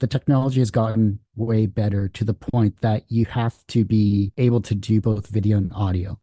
the technology has gotten way better to the point that you have to be able to do both video and audio.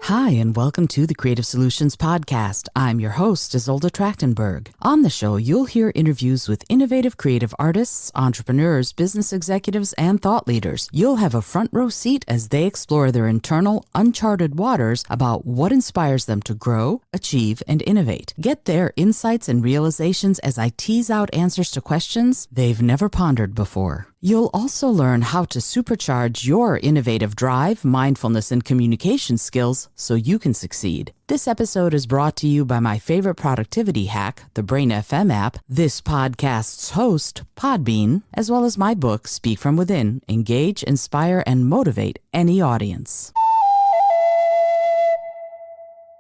Hi, and welcome to the Creative Solutions Podcast. I'm your host, Isolde Trachtenberg. On the show, you'll hear interviews with innovative creative artists, entrepreneurs, business executives, and thought leaders. You'll have a front row seat as they explore their internal, uncharted waters about what inspires them to grow, achieve, and innovate. Get their insights and realizations as I tease out answers to questions they've never pondered before. You'll also learn how to supercharge your innovative drive, mindfulness, and communication skills so you can succeed. This episode is brought to you by my favorite productivity hack, the Brain FM app, this podcast's host, Podbean, as well as my book, Speak From Within, Engage, Inspire, and Motivate Any Audience.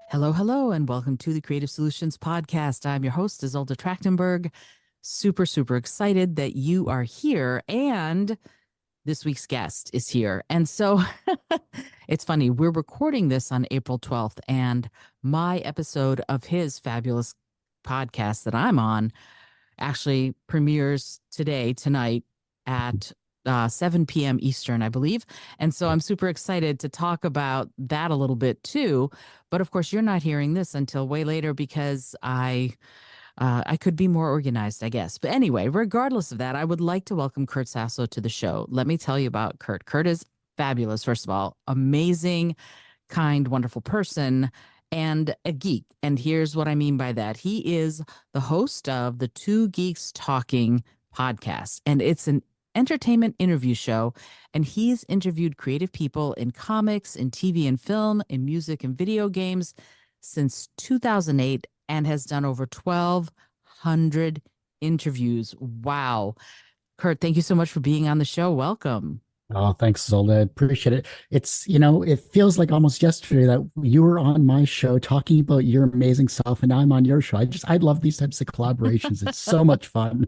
Hello, and welcome to the Creative Solutions Podcast. I'm your host, Isolde Trachtenberg. Super excited that you are here, and this week's guest is here. And so it's funny, we're recording this on April 12th, and my episode of his fabulous podcast that I'm on actually premieres tonight at 7 p.m. Eastern, I believe. And so I'm super excited to talk about that a little bit too. But of course, you're not hearing this until way later because I could be more organized, I guess. But anyway, regardless of that, I would like to welcome Kurt Sasso to the show. Let me tell you about Kurt. Kurt is fabulous, first of all, amazing, kind, wonderful person, and a geek. And here's what I mean by that. He is the host of the Two Geeks Talking podcast, and it's an entertainment interview show. And he's interviewed creative people in comics, in TV and film, in music and video games since 2008. And has done over 1,200 interviews. Wow. Kurt, thank you so much for being on the show. Welcome. Oh, thanks, Zolda. I appreciate it. It's, it feels like almost yesterday that you were on my show talking about your amazing self, and I'm on your show. I love these types of collaborations. It's so much fun.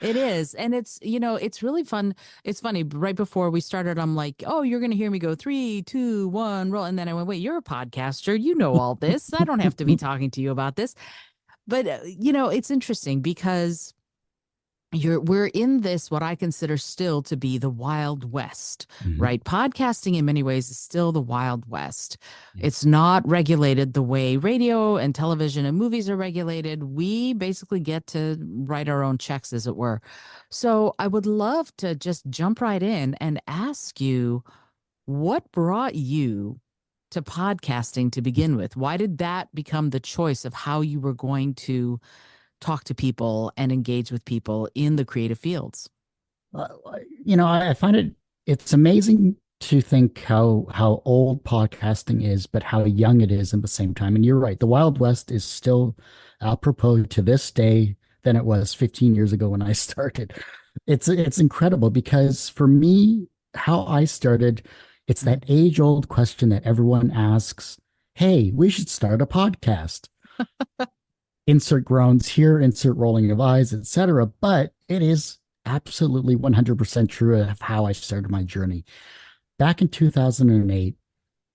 It is. And it's, it's really fun. It's funny. Right before we started, I'm like, oh, you're going to hear me go 3, 2, 1, roll. And then I went, wait, you're a podcaster. You know all this. I don't have to be talking to you about this. But, it's interesting because we're in this, what I consider still to be the Wild West, right? Podcasting in many ways is still the Wild West. It's not regulated the way radio and television and movies are regulated. We basically get to write our own checks, as it were. So I would love to just jump right in and ask you, what brought you to podcasting to begin with? Why did that become the choice of how you were going to talk to people and engage with people in the creative fields? I find it's amazing to think how old podcasting is, but how young it is at the same time. And you're right, the Wild West is still apropos to this day than it was 15 years ago when I started. It's incredible because for me, how I started, it's that age-old question that everyone asks, hey, we should start a podcast. Insert groans here, insert rolling of eyes, etc. But it is absolutely 100% true of how I started my journey. Back in 2008,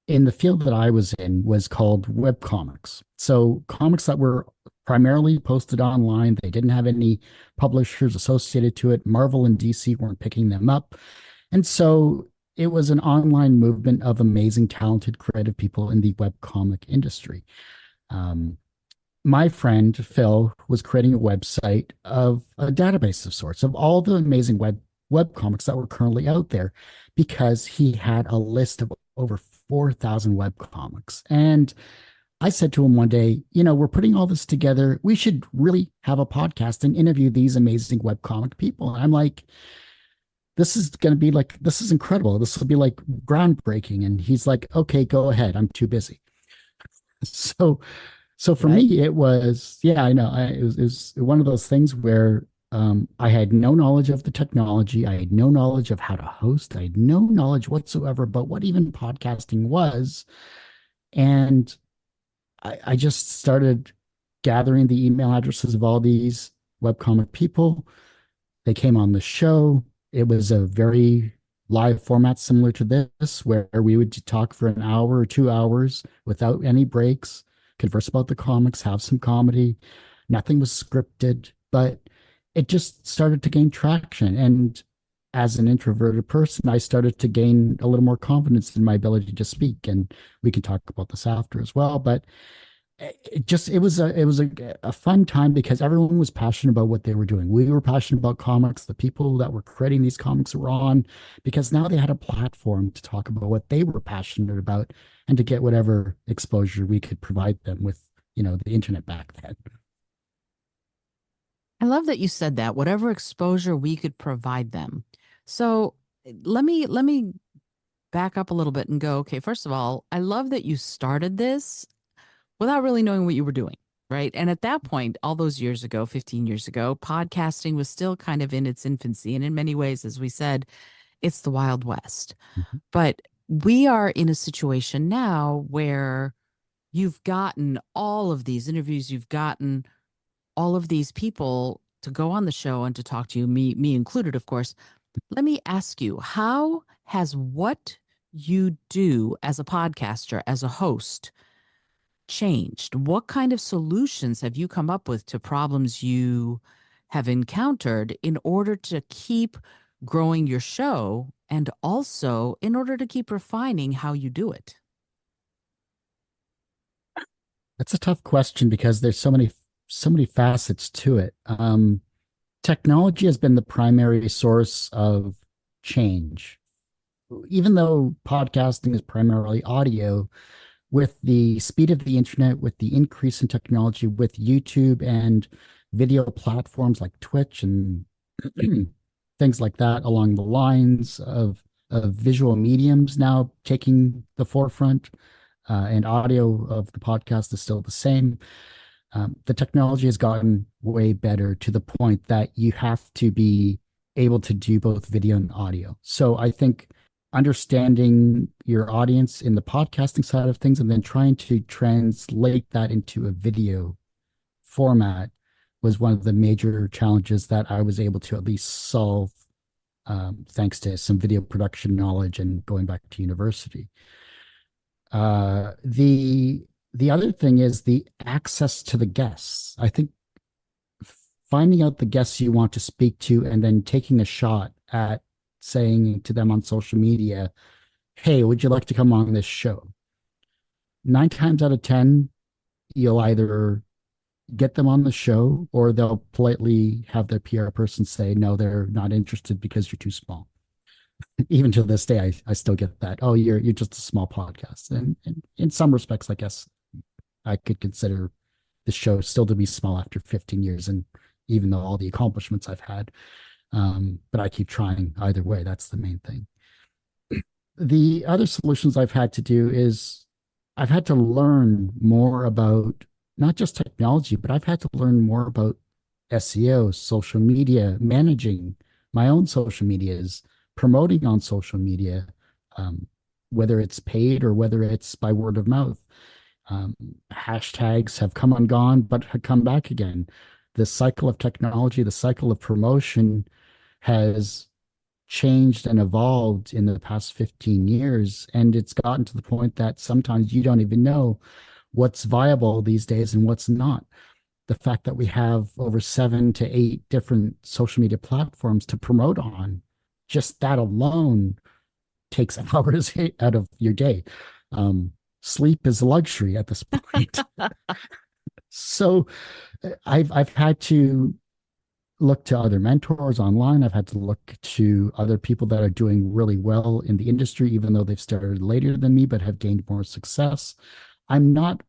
in the field that I was in was called webcomics. So comics that were primarily posted online. They didn't have any publishers associated to it. Marvel and DC weren't picking them up. And so it was an online movement of amazing, talented, creative people in the webcomic industry. My friend Phil was creating a website of a database of sorts of all the amazing web comics that were currently out there, because he had a list of over 4,000 web comics. And I said to him one day, we're putting all this together. We should really have a podcast and interview these amazing web comic people. And I'm like, this is incredible. This will be like groundbreaking. And he's like, okay, go ahead. I'm too busy. So for me, it was, I know. It was one of those things where I had no knowledge of the technology. I had no knowledge of how to host. I had no knowledge whatsoever about what even podcasting was. And I just started gathering the email addresses of all these webcomic people. They came on the show. It was a very live format similar to this, where we would talk for an hour or 2 hours without any breaks, converse about the comics, have some comedy, Nothing was scripted, but it just started to gain traction. And as an introverted person, I started to gain a little more confidence in my ability to speak. And we can talk about this after as well. But it was a fun time because everyone was passionate about what they were doing. We were passionate about comics. The people that were creating these comics were on, because now they had a platform to talk about what they were passionate about and to get whatever exposure we could provide them with, the internet back then. I love that you said that, whatever exposure we could provide them. So let me back up a little bit and go, okay, first of all, I love that you started this without really knowing what you were doing, right? And at that point, all those years ago, 15 years ago, podcasting was still kind of in its infancy. And in many ways, as we said, it's the Wild West. Mhm. But we are in a situation now where you've gotten all of these interviews, you've gotten all of these people to go on the show and to talk to you, me included, of course. Let me ask you, how has what you do as a podcaster, as a host, changed? What kind of solutions have you come up with to problems you have encountered in order to keep growing your show and also in order to keep refining how you do it? That's a tough question because there's so many facets to it. Technology has been the primary source of change. Even though podcasting is primarily audio, with the speed of the internet, with the increase in technology, with YouTube and video platforms like Twitch and things like that, along the lines of visual mediums now taking the forefront, and audio of the podcast is still the same. The technology has gotten way better to the point that you have to be able to do both video and audio. So I think understanding your audience in the podcasting side of things and then trying to translate that into a video format was one of the major challenges that I was able to at least solve, thanks to some video production knowledge and going back to university. The other thing is the access to the guests. I think finding out the guests you want to speak to and then taking a shot at saying to them on social media, "Hey, would you like to come on this show?" 9 times out of 10, you'll either get them on the show or they'll politely have their PR person say, "No, they're not interested because you're too small." Even to this day, I still get that. "Oh, you're just a small podcast." And in some respects, I guess I could consider the show still to be small after 15 years, and even though all the accomplishments I've had, but I keep trying either way. That's the main thing. The other solutions I've had to do is I've had to learn more about not just technology, but I've had to learn more about SEO, social media, managing my own social medias, promoting on social media, um, whether it's paid or whether it's by word of mouth. Um, Hashtags have come and gone, but have come back again. The cycle of technology, the cycle of promotion has changed and evolved in the past 15 years. And it's gotten to the point that sometimes you don't even know what's viable these days and what's not. The fact that we have over 7 to 8 different social media platforms to promote on, just that alone takes hours out of your day. Sleep is a luxury at this point. So I've had to look to other mentors online. I've had to look to other people that are doing really well in the industry, even though they've started later than me, but have gained more success. I'm not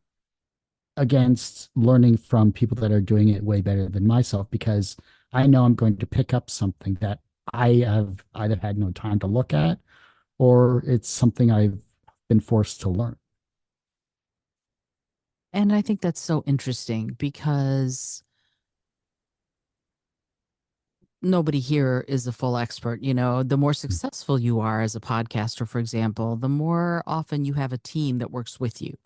against learning from people that are doing it way better than myself, because I know I'm going to pick up something that I have either had no time to look at, or it's something I've been forced to learn. And I think that's so interesting because nobody here is a full expert. You know, the more successful you are as a podcaster, for example, the more often you have a team that works with you.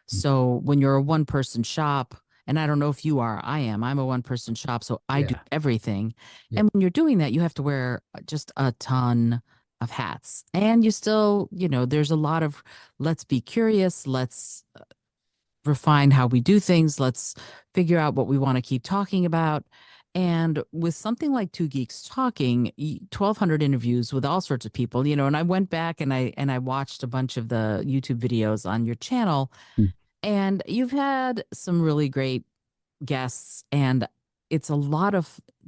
So when you're a one person shop, and I don't know if you are, I'm a one person shop, so I do Yeah. everything. Yeah. And when you're doing that, you have to wear just a ton of hats. And you still, there's a lot of let's be curious, let's refine how we do things. Let's figure out what we want to keep talking about. And with something like Two Geeks Talking, 1,200 interviews with all sorts of people, and I went back and I watched a bunch of the YouTube videos on your channel, Mm. and you've had some really great guests, and it's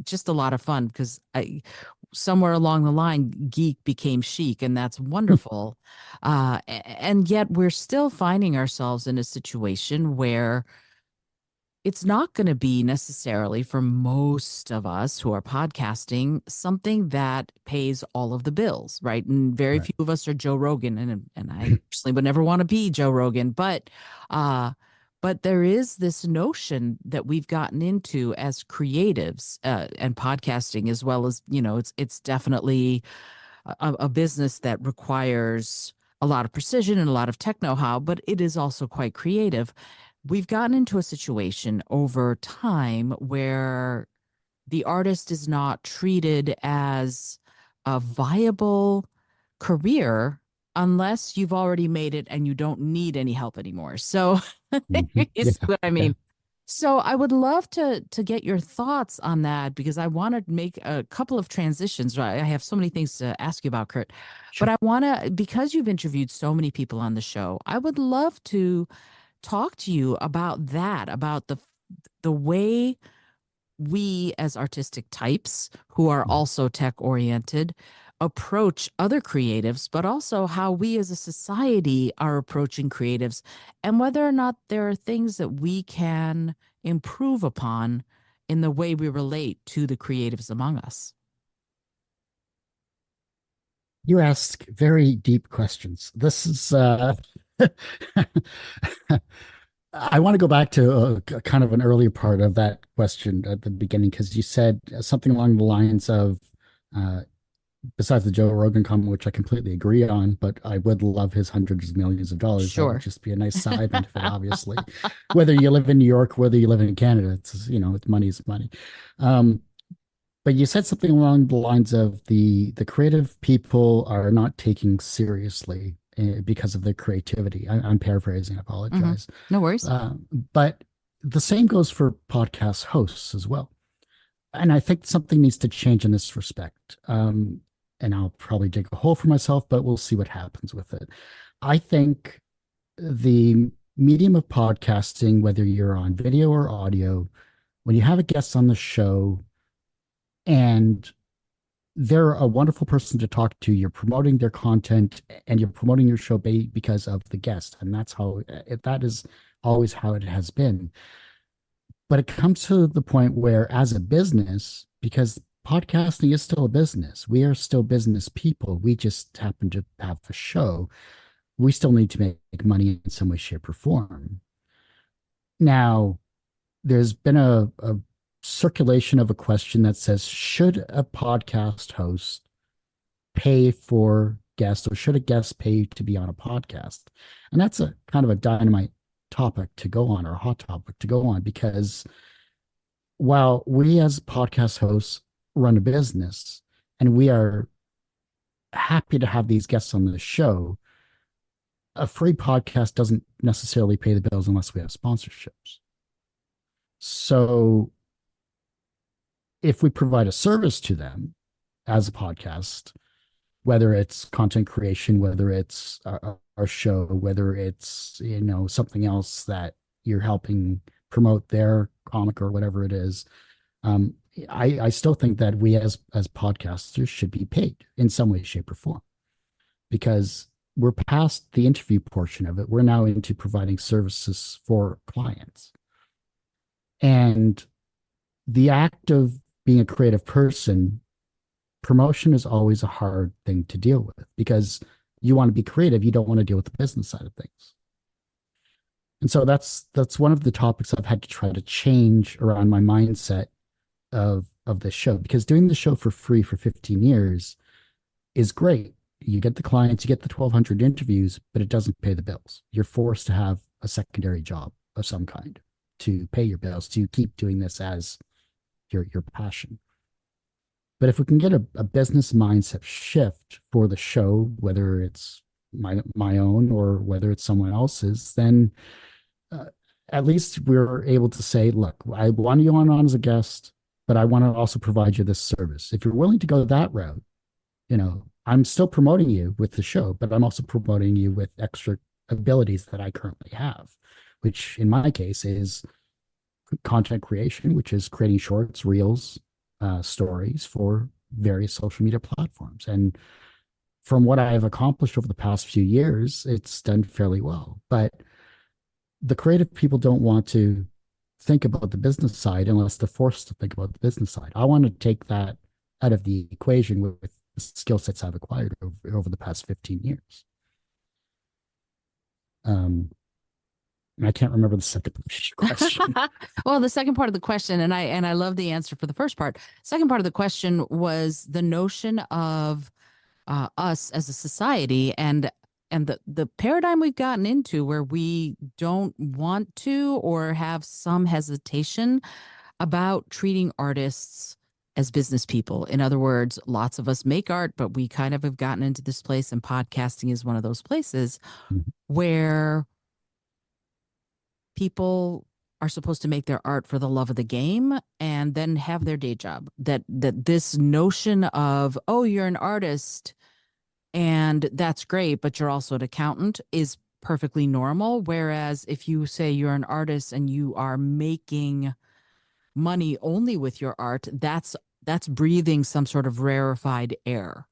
just a lot of fun because somewhere along the line, geek became chic, and that's wonderful. And yet we're still finding ourselves in a situation where it's not going to be necessarily for most of us who are podcasting something that pays all of the bills, right? And very Right. few of us are Joe Rogan, and I personally would never want to be Joe Rogan, uh, but there is this notion that we've gotten into as creatives, and podcasting, as well as it's definitely a business that requires a lot of precision and a lot of tech know-how, but it is also quite creative. We've gotten into a situation over time where the artist is not treated as a viable career unless you've already made it and you don't need any help anymore. So Mhm. you Yeah. see what I Yeah. mean? So I would love to get your thoughts on that, because I want to make a couple of transitions. Right? I have so many things to ask you about, Kurt. But Sure. I want to, because you've interviewed so many people on the show, I would love to talk to you about that, about the way we as artistic types who are Mhm. also tech oriented approach other creatives, but also how we as a society are approaching creatives, and whether or not there are things that we can improve upon in the way we relate to the creatives among us. You ask very deep questions. This is I want to go back to kind of an earlier part of that question at the beginning, because you said something along the lines of, uh, besides the Joe Rogan comment, which I completely agree on, but I would love his hundreds of millions of dollars. That would Sure. just be a nice side benefit, obviously. Whether you live in New York, whether you live in Canada, it's money is money. Um, but you said something along the lines of the creative people are not taking seriously because of their creativity. I'm paraphrasing, I Hmm. apologize. No worries. Uh, but the same goes for podcast hosts as well. And I think something needs to change in this respect. And I'll probably dig a hole for myself, but we'll see what happens with it. I think the medium of podcasting, whether you're on video or audio, when you have a guest on the show and they're a wonderful person to talk to, you're promoting their content and you're promoting your show because of the guest. And that is always how it has been. But it comes to the point where, as a business, because podcasting is still a business, we are still business people. We just happen to have a show. We still need to make money in some way, shape, or form. Now, there's been a circulation of a question that says, should a podcast host pay for guests, or should a guest pay to be on a podcast? And that's a kind of a dynamite topic to go on, or a hot topic to go on, because while we as podcast hosts run a business and we are happy to have these guests on the show, a free podcast doesn't necessarily pay the bills unless we have sponsorships. So if we provide a service to them as a podcast, whether it's content creation, whether it's our show, whether it's something else that you're helping promote their comic or whatever it is, um, I still think that we as podcasters should be paid in some way, shape, or form, because we're past the interview portion of it. We're now into providing services for clients. And the act of being a creative person, promotion is always a hard thing to deal with, because you want to be creative, you don't want to deal with the business side of things. And so that's one of the topics I've had to try to change around my mindset of the show, because doing the show for free for 15 years is great. You get the clients, you get the 1,200 interviews, but it doesn't pay the bills. You're forced to have a secondary job of some kind to pay your bills, to keep doing this as your passion. But if we can get a business mindset shift for the show, whether it's my own or whether it's someone else's, then at least we're able to say, look, I want you on as a guest, but I want to also provide you this service. If you're willing to go that route, I'm still promoting you with the show, but I'm also promoting you with extra abilities that I currently have, which in my case is content creation, which is creating shorts, reels, stories for various social media platforms. And from what I have accomplished over the past few years, it's done fairly well. But the creative people don't want to think about the business side unless they're forced to think about the business side. I want to take that out of the equation with the skill sets I've acquired over the past 15 years. I can't remember the second part of your question. Well, the second part of the question, and I love the answer for the first part. Second part of the question was the notion of us as a society and the paradigm we've gotten into where we don't want to or have some hesitation about treating artists as business people. In other words, lots of us make art, but we kind of have gotten into this place, and podcasting is one of those places where people are supposed to make their art for the love of the game and then have their day job. That this notion of, oh, you're an artist and that's great, but you're also an accountant is perfectly normal. Whereas if you say you're an artist and you are making money only with your art, that's breathing some sort of rarefied air.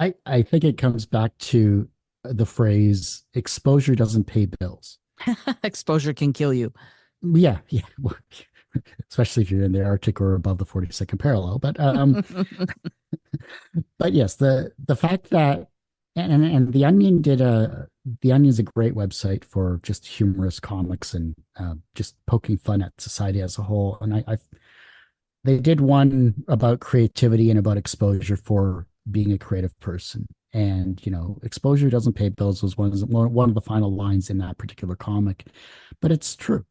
I think it comes back to the phrase exposure doesn't pay bills. Exposure can kill you. Yeah, yeah. Especially if you're in the Arctic or above the 42nd parallel. But yes, the fact that and the Onion the Onion's a great website for just humorous comics and just poking fun at society as a whole. And they did one about creativity and about exposure for being a creative person. And exposure doesn't pay bills was one of the final lines in that particular comic. But it's true,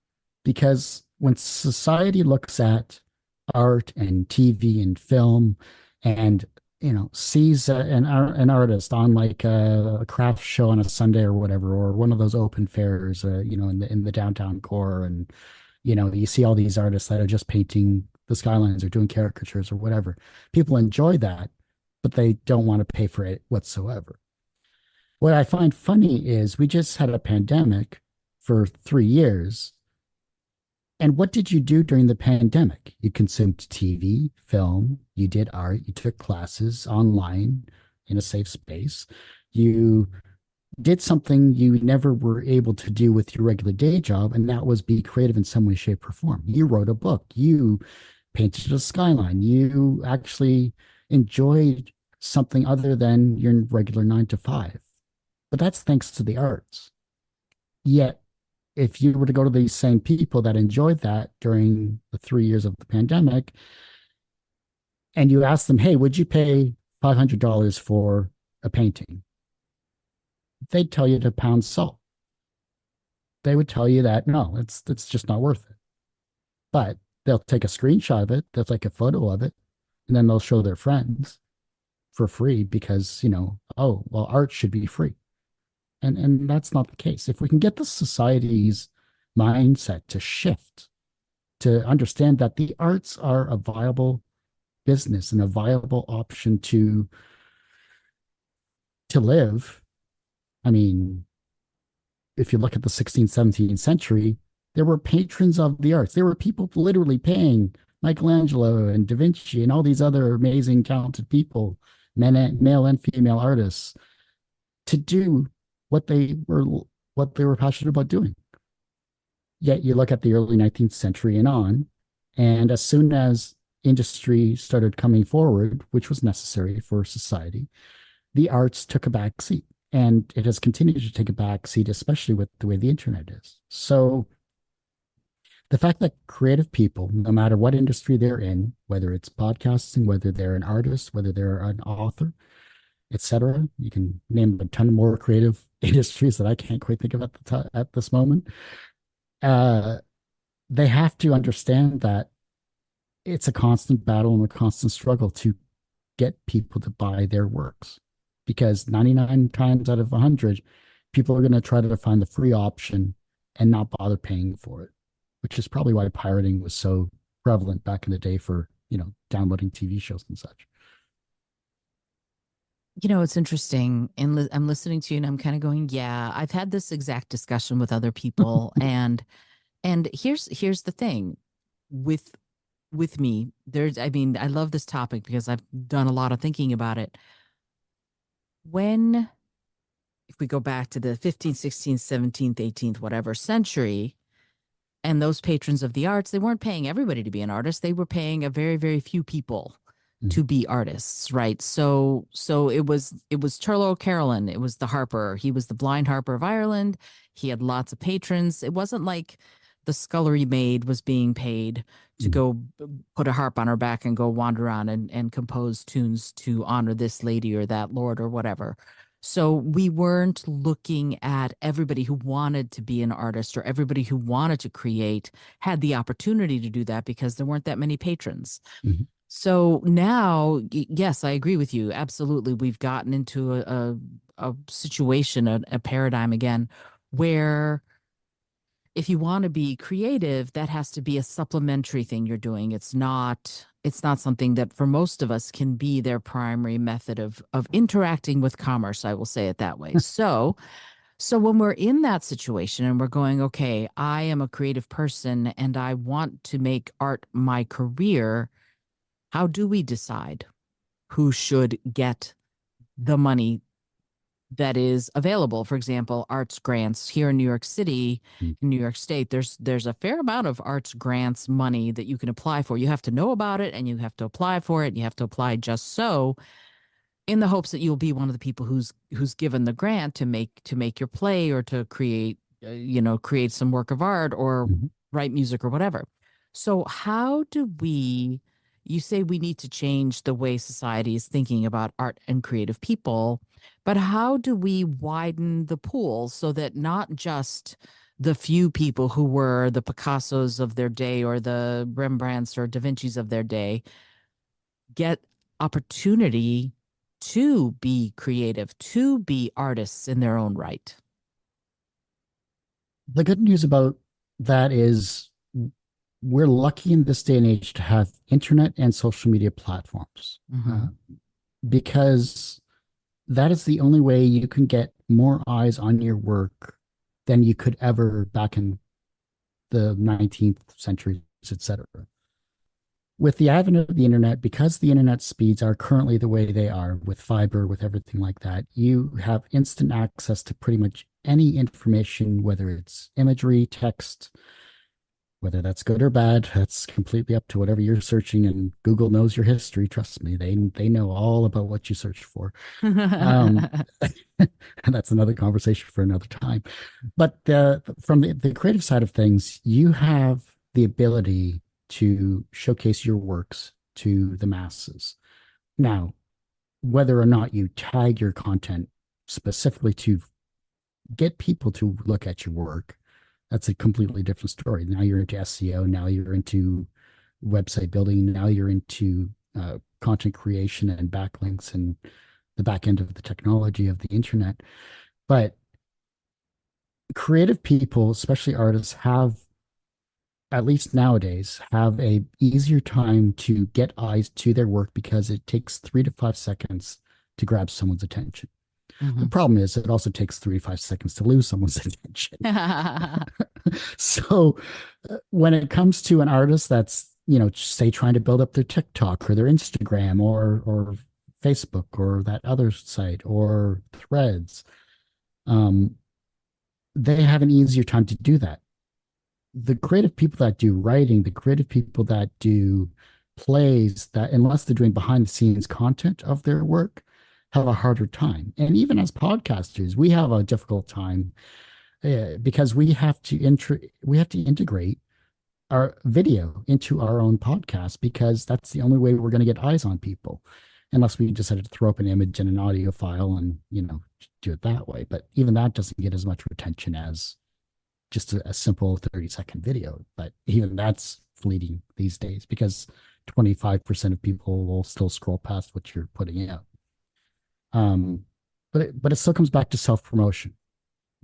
because when society looks at art and TV and film and sees an artist on like a craft show on a Sunday or whatever, or one of those open fairs, in the downtown core, and you see all these artists that are just painting the skylines or doing caricatures or whatever. People enjoy that, but they don't want to pay for it whatsoever. What I find funny is we just had a pandemic for 3 years. And what did you do during the pandemic? You consumed TV, film, you did art, you took classes online in a safe space. You did something you never were able to do with your regular day job, and that was be creative in some way, shape, or form. You wrote a book, you painted a skyline, you actually enjoyed something other than your regular 9 to 5. But that's thanks to the arts. Yet, if you were to go to these same people that enjoyed that during the 3 years of the pandemic, and you ask them, hey, would you pay $500 for a painting? They'd tell you to pound salt. They would tell you that, no, it's just not worth it. But they'll take a screenshot of it, they'll take a photo of it, and then they'll show their friends for free because, oh, well, art should be free. And that's not the case. If we can get the society's mindset to shift, to understand that the arts are a viable business and a viable option to live. I mean, if you look at the 16th, 17th century, there were patrons of the arts. There were people literally paying Michelangelo and Da Vinci and all these other amazing, talented people, male and female artists, to do what they were passionate about doing. Yet you look at the early 19th century and on, and as soon as industry started coming forward, which was necessary for society, the arts took a back seat. And it has continued to take a back seat, especially with the way the internet is. So the fact that creative people, no matter what industry they're in, whether it's podcasting, whether they're an artist, whether they're an author, etc., you can name a ton more creative industries that I can't quite think of at this moment. They have to understand that it's a constant battle and a constant struggle to get people to buy their works, because 99 times out of 100, people are going to try to find the free option and not bother paying for it, which is probably why pirating was so prevalent back in the day for, downloading TV shows and such. It's interesting. And I'm listening to you and I'm kind of going, yeah, I've had this exact discussion with other people. And here's the thing with me. I mean, I love this topic because I've done a lot of thinking about it. When if we go back to the 15th, 16th, 17th, 18th, whatever century, and those patrons of the arts, they weren't paying everybody to be an artist. They were paying a very, very few people Mhm. to be artists, right? So it was Turlo Carolyn, it was the harper. He was the blind harper of Ireland. He had lots of patrons. It wasn't like the scullery maid was being paid to Mhm. go put a harp on her back and go wander around and compose tunes to honor this lady or that lord or whatever. So we weren't looking at everybody who wanted to be an artist or everybody who wanted to create had the opportunity to do that because there weren't that many patrons. Mhm. So now, yes, I agree with you. Absolutely. We've gotten into a situation, a paradigm again, where if you want to be creative, that has to be a supplementary thing you're doing. It's not something that for most of us can be their primary method of interacting with commerce. I will say it that way. So when we're in that situation and we're going, okay, I am a creative person and I want to make art my career, how do we decide who should get the money that is available? For example, arts grants here in New York City, Mhm. in New York State, there's a fair amount of arts grants money that you can apply for. You have to know about it and you have to apply for it. And you have to apply just so in the hopes that you'll be one of the people who's given the grant to make your play or to create some work of art or Mhm. write music or whatever. So how do we you say we need to change the way society is thinking about art and creative people, but how do we widen the pool so that not just the few people who were the Picassos of their day or the Rembrandts or Da Vinci's of their day get opportunity to be creative, to be artists in their own right? The good news about that is we're lucky in this day and age to have internet and social media platforms, Mm-hmm. because that is the only way you can get more eyes on your work than you could ever back in the 19th century, etc. With the advent of the internet, because the internet speeds are currently the way they are with fiber, with everything like that, you have instant access to pretty much any information, whether it's imagery, text, whether that's good or bad. That's completely up to whatever you're searching, and Google knows your history. Trust me, they know all about what you searched for. Um, and that's another conversation for another time. But from the creative side of things, you have the ability to showcase your works to the masses. Now, whether or not you tag your content specifically to get people to look at your work, that's a completely different story. Now you're into SEO, now you're into website building, now you're into content creation and backlinks and the back end of the technology of the internet. But creative people, especially artists, have, at least nowadays, have a easier time to get eyes to their work because it takes 3 to 5 seconds to grab someone's attention. The Mhm. problem is it also takes 3 to 5 seconds to lose someone's attention. So when it comes to an artist that's, say trying to build up their TikTok or their Instagram or Facebook or that other site or Threads, um, they have an easier time to do that. The creative people that do writing, the creative people that do plays, that unless they're doing behind the scenes content of their work, have a harder time. And even as podcasters, we have a difficult time because we have to integrate our video into our own podcast because that's the only way we're going to get eyes on people, unless we decided to throw up an image and an audio file and do it that way. But even that doesn't get as much retention as just a simple 30-second video. But even that's fleeting these days because 25% of people will still scroll past what you're putting out. um but it still comes back to self promotion.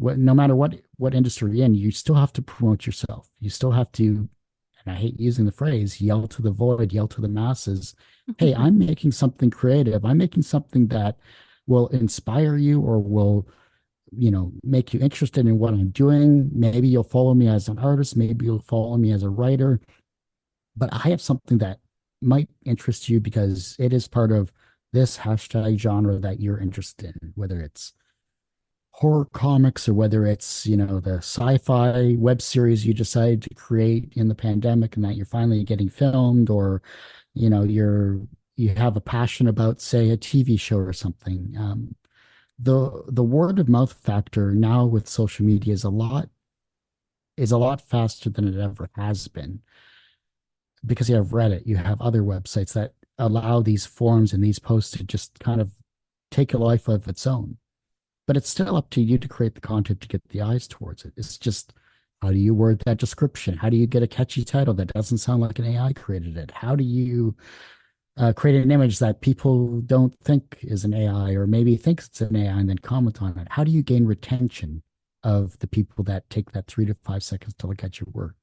no matter what industry you're in, you still have to promote yourself. You still have to, and I hate using the phrase, yell to the void, yell to the masses. Hey, I'm making something creative. I'm making something that will inspire you or will, make you interested in what I'm doing. Maybe you'll follow me as an artist. Maybe you'll follow me as a writer. But I have something that might interest you because it is part of this hashtag genre that you're interested in, whether it's horror comics or whether it's, the sci-fi web series you decided to create in the pandemic and that you're finally getting filmed, or, you have a passion about, say, a TV show or something. The word of mouth factor now with social media is a lot faster than it ever has been, because you have Reddit, you have other websites that allow these forums and these posts to just kind of take a life of its own. But it's still up to you to create the content to get the eyes towards it. It's just, how do you word that description? How do you get a catchy title that doesn't sound like an AI created it? How do you create an image that people don't think is an AI, or maybe thinks it's an AI and then comment on it? How do you gain retention of the people that take that 3 to 5 seconds to look at your work?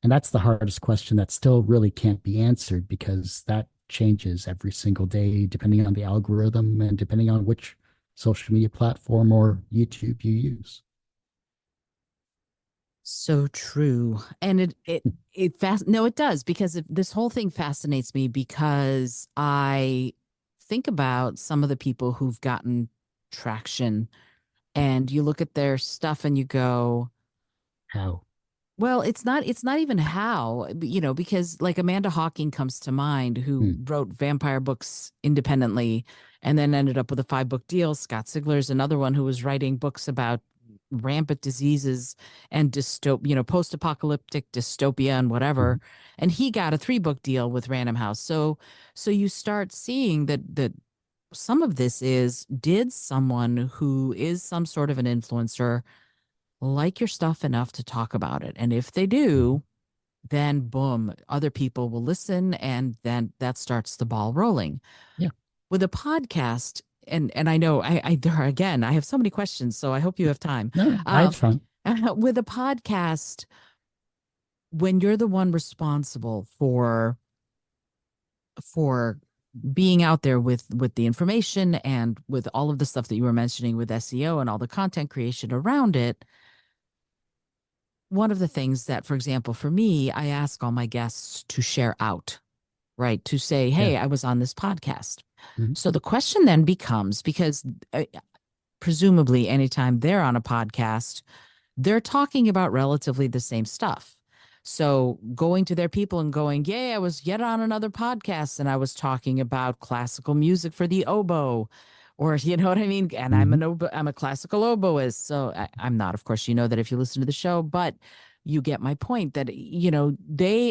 And that's the hardest question that still really can't be answered, because that changes every single day depending on the algorithm and depending on which social media platform or YouTube you use. So true. And it does, because this whole thing fascinates me, because I think about some of the people who've gotten traction, and you look at their stuff and you go, How? well, it's not even how, because like Amanda Hawking comes to mind, who Hmm. wrote vampire books independently and then ended up with a 5-book deal. Scott Sigler's another one who was writing books about rampant diseases and post-apocalyptic dystopia and Mhm. whatever. And he got a 3-book deal with Random House. So you start seeing that some of this is, did someone who is some sort of an influencer like your stuff enough to talk about it? And if they Mhm. do, then boom, other people will listen, and then that starts the ball rolling. Yeah. With a podcast, and I know again, I have so many questions, so I hope you have time. No, no, I Um, have fun. with a podcast, when you're the one responsible for being out there with the information and with all of the stuff that you were mentioning with SEO and all the content creation around it, one of the things that, for example, for me, I ask all my guests to share out, right? To say, Yeah. hey, I was on this podcast. Mhm. So the question then becomes, because presumably anytime they're on a podcast, they're talking about relatively the same stuff. So going to their people and going, yay, I was yet on another podcast and I was talking about classical music for the oboe, or you know what I mean? And Mhm. I'm a classical oboist. So I'm not, of course, you know that if you listen to the show, but you get my point that,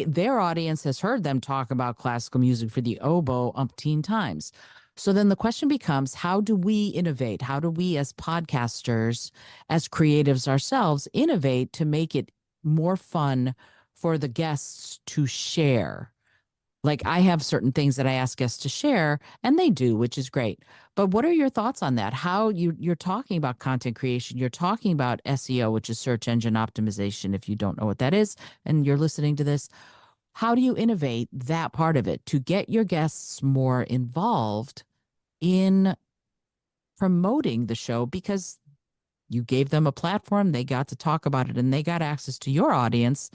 their audience has heard them talk about classical music for the oboe umpteen times. So then the question becomes, how do we innovate? How do we, as podcasters, as creatives ourselves, innovate to make it more fun for the guests to share? Like, I have certain things that I ask guests to share, and they do, which is great. But what are your thoughts on that? How you're talking about content creation, you're talking about SEO, which is search engine optimization, if you don't know what that is, and you're listening to this. How do you innovate that part of it to get your guests more involved in promoting the show? Because you gave them a platform, they got to talk about it, and they got access to your audience.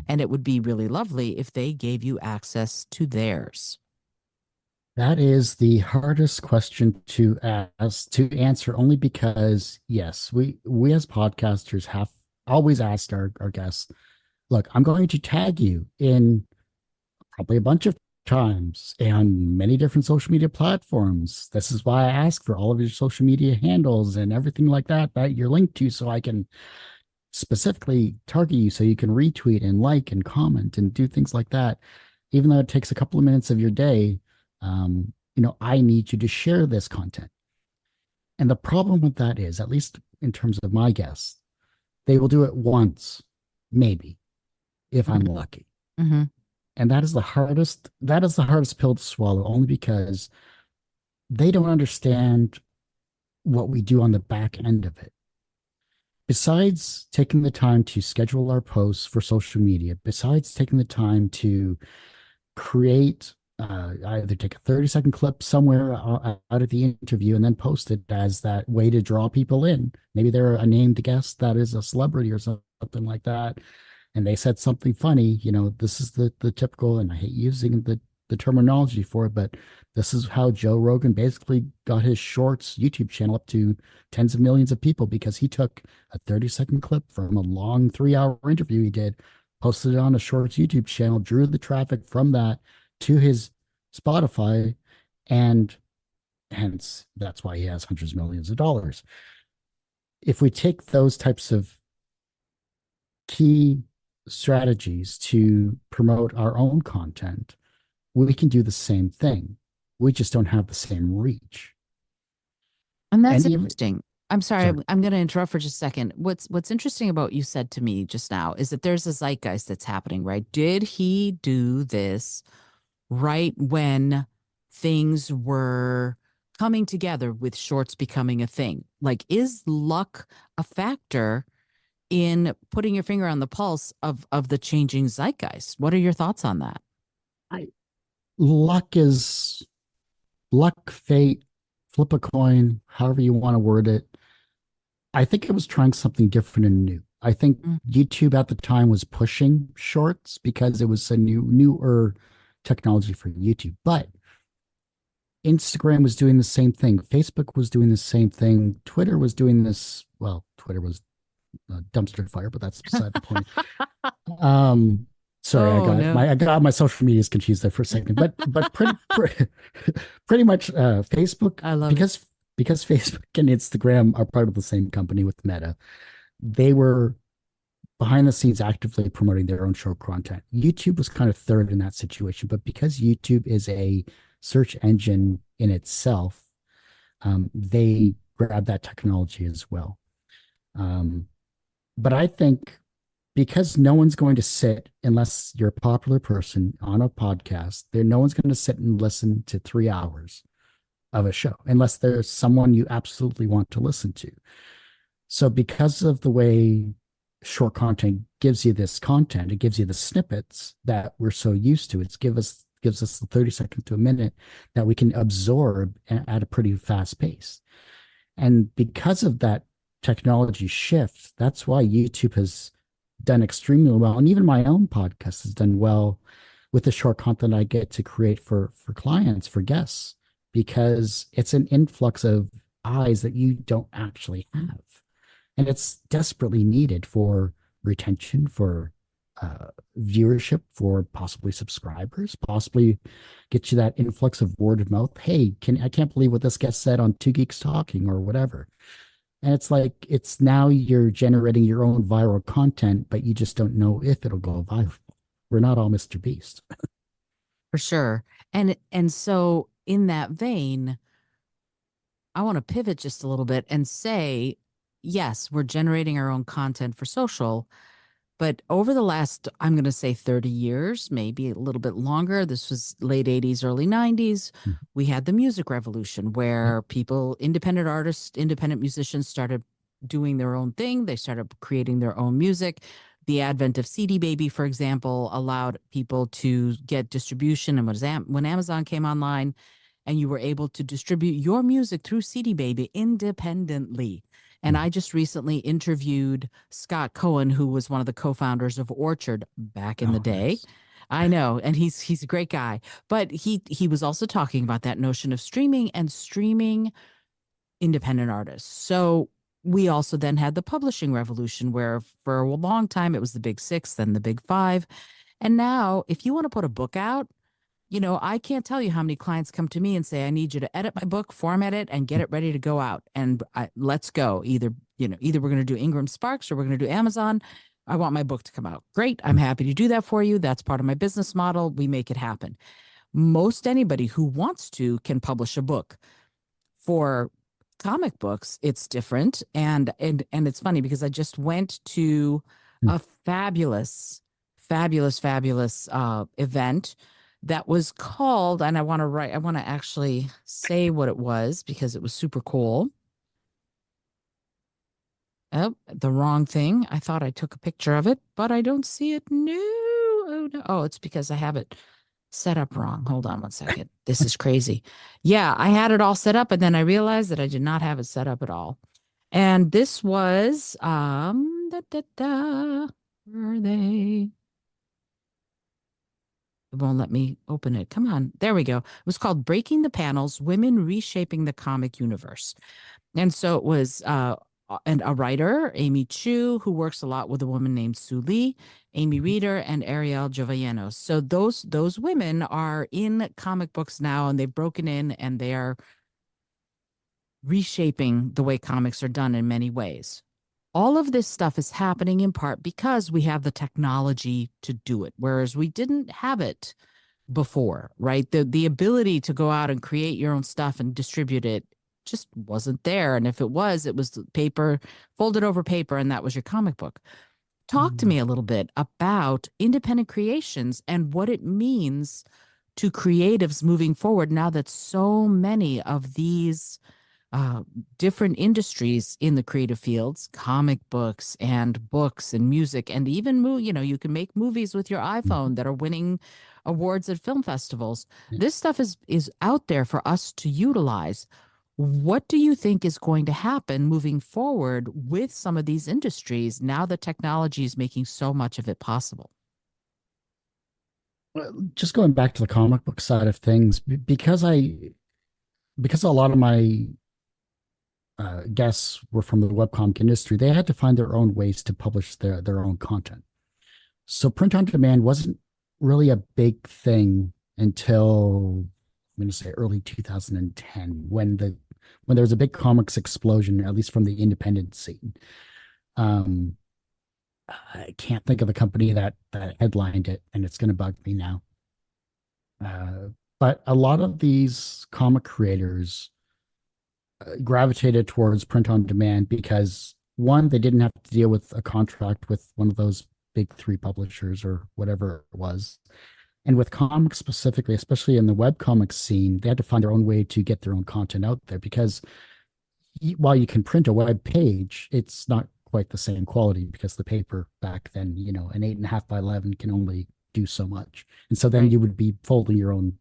And it would be really lovely if they gave you access to theirs. That is the hardest question to ask to answer, only because yes, we as podcasters have always asked our guests, look, I'm going to tag you in probably a bunch of times and many different social media platforms. This is why I ask for all of your social media handles and everything like that that you're linked to, so I can specifically target you, so you can retweet and like and comment and do things like that. Even though it takes a couple of minutes of your day, I need you to share this content. And the problem with that is, at least in terms of my guests, they will do it once, maybe, if I'm lucky. Mm-hmm. And that is the hardest pill to swallow, only because they don't understand what we do on the back end of it. besides taking the time to schedule our posts for social media, besides taking the time to create either take a 30-second clip somewhere out of the interview and then post it as that way to draw people in. Maybe they're a named guest that is a celebrity or something like that, and they said something funny. This is the typical, and I hate using the terminology for it, but this is how Joe Rogan basically got his shorts YouTube channel up to tens of millions of people, because he took a 30-second clip from a long 3-hour interview he did, posted it on a shorts YouTube channel, drew the traffic from that to his Spotify, and hence that's why he has hundreds of millions of dollars. If we take those types of key strategies to promote our own content, we can do the same thing. We just don't have the same reach. And that's And even, interesting. I'm sorry, sorry, I'm going to interrupt for just a second. What's interesting about what you said to me just now is that there's a zeitgeist that's happening, right? Did he do this right when things were coming together with shorts becoming a thing? Like, is luck a factor in putting your finger on the pulse of the changing zeitgeist? What are your thoughts on that? I, luck is luck, fate, flip a coin, however you want to word it. I think it was trying something different and new. I think Mm. YouTube at the time was pushing shorts because it was a newer technology for YouTube. But Instagram was doing the same thing. Facebook was doing the same thing. Twitter was doing this. Well, Twitter was a dumpster fire, but that's beside the point. Um, sorry, Oh no. I got my social medias confused there for a second. But pretty much Facebook, I love it. because Facebook and Instagram are part of the same company with Meta. They were behind the scenes actively promoting their own show content. YouTube was kind of third in that situation, but because YouTube is a search engine in itself, they grabbed that technology as well. Um, but I think because no one's going to sit, unless you're a popular person on a podcast, there no one's going to sit and listen to 3 hours of a show unless there's someone you absolutely want to listen to. So because of the way short content gives you this content, it gives you the snippets that we're so used to. It gives us the 30 seconds to a minute that we can absorb at a pretty fast pace. And because of that technology shift, that's why YouTube has done extremely well. And even my own podcast has done well with the short content I get to create for clients, for guests, because it's an influx of eyes that you don't actually have. And it's desperately needed for retention, for viewership, for possibly subscribers, possibly get you that influx of word of mouth. Hey, I can't believe what this guest said on Two Geeks Talking or whatever. And it's like, it's now you're generating your own viral content, but you just don't know if it'll go viral. We're not all Mr. Beast. For sure. And so in that vein, I want to pivot just a little bit and say, yes, we're generating our own content for social, but over the last, I'm going to say 30 years, maybe a little bit longer, this was late 80s, early 90s, we had the music revolution Yep. where people, independent artists, independent musicians started doing their own thing. They started creating their own music. The advent of CD Baby, for example, allowed people to get distribution. And when Amazon came online, and you were able to distribute your music through CD Baby independently. And I just recently interviewed Scott Cohen, who was one of the co-founders of Orchard back in the Oh, day. nice. I know, and he's a great guy. But he was also talking about that notion of streaming independent artists. So we also then had the publishing revolution, where for a long time it was the big six, then the big five. And now, if you want to put a book out, I can't tell you how many clients come to me and say, I need you to edit my book, format it, and get it ready to go out. And let's go. Either we're going to do Ingram Sparks or we're going to do Amazon. I want my book to come out. Great. I'm happy to do that for you. That's part of my business model. We make it happen. Most anybody who wants to can publish a book. For comic books, it's different. And it's funny because I just went to a fabulous event that was called, and I want to actually say what it was because it was super cool. Oh, the wrong thing. I thought I took a picture of it, but I don't see it. No. Oh, no. Oh, it's because I have it set up wrong. Hold on one second. This is crazy. Yeah, I had it all set up and then I realized that I did not have it set up at all. And this was where are they? It won't let me open it. Come on. There we go. It was called Breaking the Panels: Women Reshaping the Comic Universe. And so it was and a writer, Amy Chu, who works a lot with a woman named Sue Lee, Amy Reeder, and Ariel Jovellanos. So those women are in comic books now, and they've broken in and they are reshaping the way comics are done in many ways. All of this stuff is happening in part because we have the technology to do it, whereas we didn't have it before, right? The ability to go out and create your own stuff and distribute it just wasn't there. And if it was paper, folded over paper, and that was your comic book. Talk to me a little bit about independent creations and what it means to creatives moving forward now that so many of these uh, different industries in the creative fields, comic books and music, and even you can make movies with your Mhm. iPhone that are winning awards at film festivals. Yeah. This stuff is out there for us to utilize. What do you think is going to happen moving forward with some of these industries now that technology is making so much of it possible? Just going back to the comic book side of things, because a lot of my guests were from the webcomic industry, they had to find their own ways to publish their own content. So print on demand wasn't really a big thing until I'm going to say early 2010 when there was a big comics explosion, at least from the independent scene. Um, I can't think of the company that headlined it, and it's going to bug me now. Uh, but a lot of these comic creators gravitated towards print on demand because one, they didn't have to deal with a contract with one of those big three publishers or whatever it was. And with comics specifically, especially in the webcomics scene, they had to find their own way to get their own content out there because while you can print a web page, it's not quite the same quality because the paper back then, an 8.5 by 11 can only do so much. And so then Right. you would be folding your own,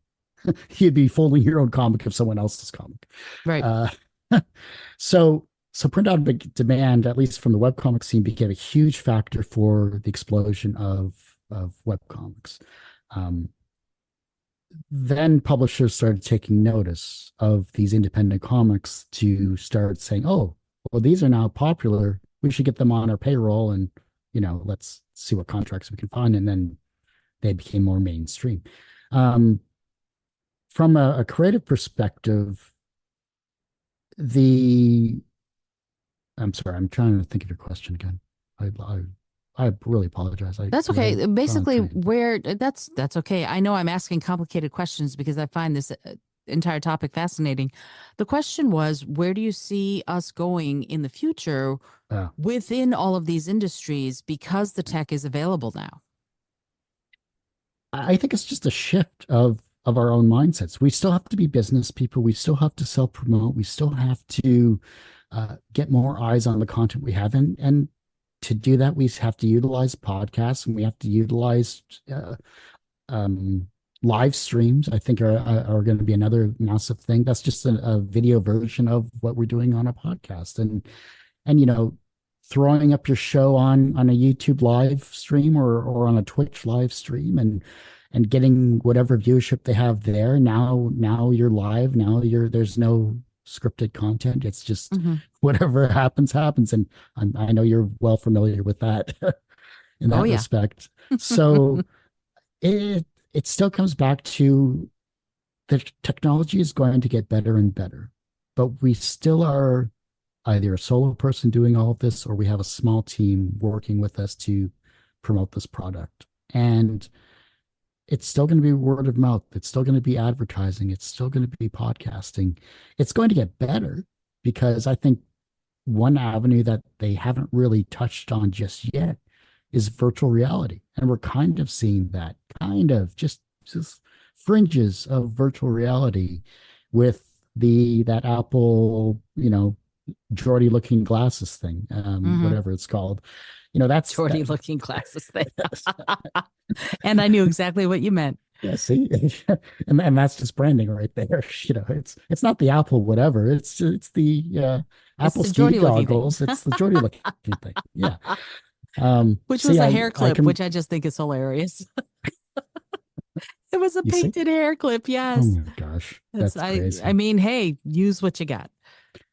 you'd be folding your own comic of someone else's comic. Right. Uh, so print on demand, at least from the webcomic scene, became a huge factor for the explosion of webcomics. Um, then publishers started taking notice of these independent comics to start saying, "Oh, well, these are now popular. We should get them on our payroll, and let's see what contracts we can find." And then they became more mainstream. Um, from a creative perspective, the I'm sorry, I'm trying to think of your question again. I really apologize. That's I okay. got on a Basically, train. that's okay. I know I'm asking complicated questions because I find this entire topic fascinating. The question was, where do you see us going in the future Uh, within all of these industries because the tech is available now? I think it's just a shift of our own mindsets. We still have to be business people. We still have to self promote. We still have to get more eyes on the content we have, and to do that, we have to utilize podcasts and we have to utilize um, live streams. I think are going to be another massive thing. That's just a video version of what we're doing on a podcast, and throwing up your show on a YouTube live stream or on a Twitch live stream and getting whatever viewership they have there. Now you're live. Now there's no scripted content. It's just Hmm. whatever happens. And I know you're well familiar with that in Oh that yeah. respect. So it still comes back to the technology is going to get better and better, but we still are either a solo person doing all of this or we have a small team working with us to promote this product. And it's still going to be word of mouth. It's still going to be advertising. It's still going to be podcasting. It's going to get better because I think one avenue that they haven't really touched on just yet is virtual reality. And we're kind of seeing that kind of just fringes of virtual reality with the that Apple, Geordie looking glasses thing, Hmm. whatever it's called. You know, that's Jordy that. looking glasses thing. And I knew exactly what you meant. Yeah, see, and that's just branding right there. You know, it's not the Apple whatever. It's the It's Apple the ski Jordy looking thing. goggles. It's the Geordie looking thing. Yeah. Which See, was a hair I clip, can. which I just think is hilarious. It was a You see? painted hair clip. Oh Yes. my gosh, That's that's I crazy. mean, hey, use what you got.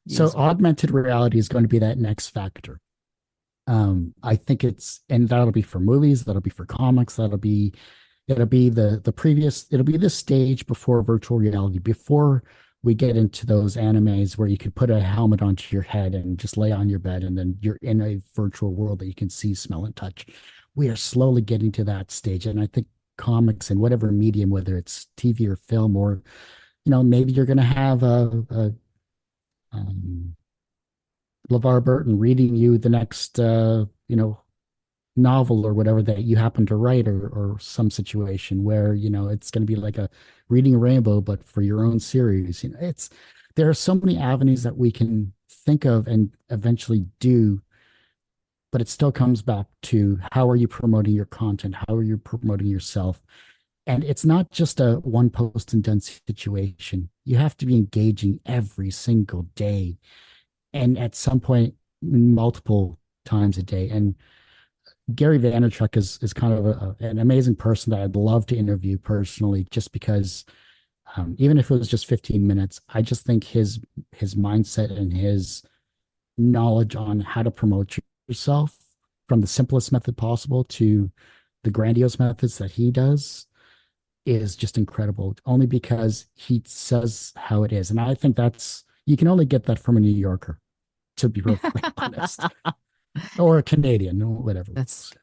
So Use what you augmented reality is going to be that next factor. I think and that'll be for movies, that'll be for comics, it'll be it'll be the stage before virtual reality, before we get into those animes where you could put a helmet onto your head and just lay on your bed and then you're in a virtual world that you can see, smell, and touch. We are slowly getting to that stage. And I think comics and whatever medium, whether it's TV or film, or maybe you're going to have a LeVar Burton reading you the next novel or whatever that you happen to write, or some situation where it's going to be like a reading a rainbow but for your own series. It's there are so many avenues that we can think of and eventually do, but it still comes back to how are you promoting your content, how are you promoting yourself. And it's not just a one post and done situation. You have to be engaging every single day, and at some point multiple times a day. And Gary Vaynerchuk is kind of an amazing person that I'd love to interview personally, just because even if it was just 15 minutes, I just think his mindset and his knowledge on how to promote yourself from the simplest method possible to the grandiose methods that he does is just incredible. Only because he says how it is, and I think that's you can only get that from a New Yorker, to be perfectly honest, got. or a Canadian, or whatever. That's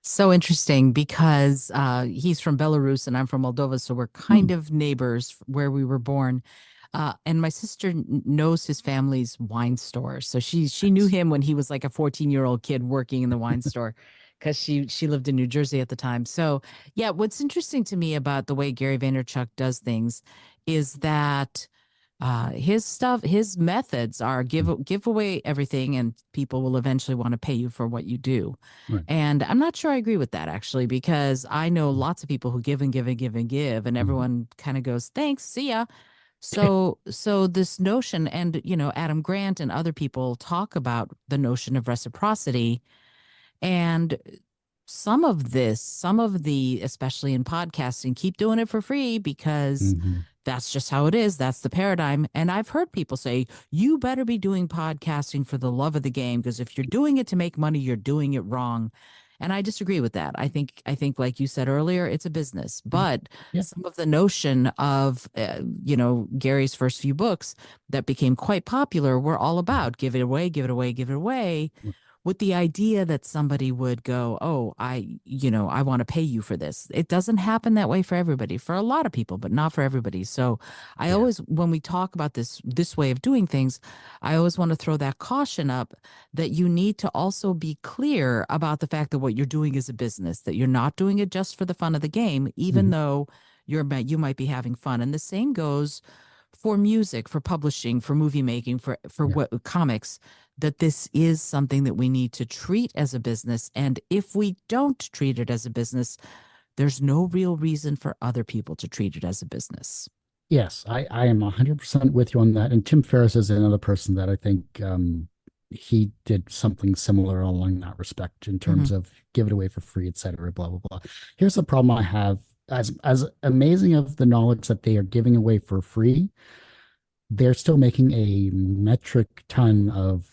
so interesting because he's from Belarus and I'm from Moldova, so we're Hmm. kind of neighbors where we were born. And my sister knows his family's wine store, so she knew Nice. him when he was like a 14-year-old kid working in the wine store because she lived in New Jersey at the time. So yeah, what's interesting to me about the way Gary Vaynerchuk does things is that his stuff, his methods are give away everything, and people will eventually want to pay you for what you do. Right. And I'm not sure I agree with that actually, because I know lots of people who give and give and give and give, and Mhm. everyone kind of goes, "Thanks, see ya." So this notion, and Adam Grant and other people talk about the notion of reciprocity, and some of the, especially in podcasting, keep doing it for free because Mhm. that's just how it is. That's the paradigm. And I've heard people say, you better be doing podcasting for the love of the game, because if you're doing it to make money, you're doing it wrong. And I disagree with that. I think, like you said earlier, it's a business. Mhm. But Yeah. some of the notion of, Gary's first few books that became quite popular were all Mhm. about give it away, give it away, give it away, with the idea that somebody would go, oh, I want to pay you for this. It doesn't happen that way for everybody, for a lot of people, but not for everybody. So I Yeah. always, when we talk about this way of doing things, I always want to throw that caution up that you need to also be clear about the fact that what you're doing is a business, that you're not doing it just for the fun of the game, even Mhm. though you might be having fun. And the same goes for music, for publishing, for movie making, for Yeah. what comics, that this is something that we need to treat as a business. And if we don't treat it as a business, there's no real reason for other people to treat it as a business. Yes, I am 100% with you on that. And Tim Ferriss is another person that I think he did something similar along that respect in Hmm. terms of give it away for free, et cetera, blah, blah, blah. Here's the problem I have. As amazing of the knowledge that they are giving away for free, they're still making a metric ton of,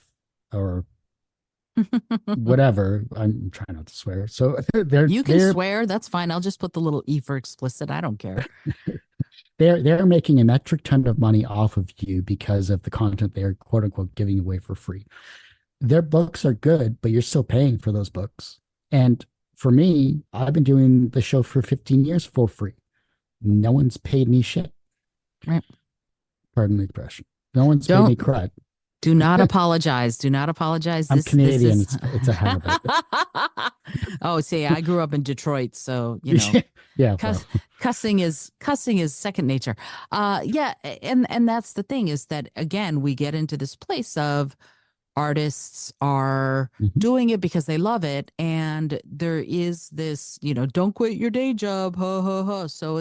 or whatever. I'm trying not to swear. So they're You can they're swear, that's fine. I'll just put the little E for explicit. I don't care. they're making a metric ton of money off of you because of the content they're quote unquote giving away for free. Their books are good, but you're still paying for those books. And for me, I've been doing the show for 15 years for free. No one's paid me shit. Right. Pardon the expression. No one's paid me Don't crud. Do not apologize. Do not apologize. I'm This Canadian. is It's a habit. Oh, see, I grew up in Detroit, so Yeah, well, cuss, cussing is second nature. Yeah, and that's the thing, is that again we get into this place of artists are Mhm. doing it because they love it, and there is this, don't quit your day job, ha ha ha. So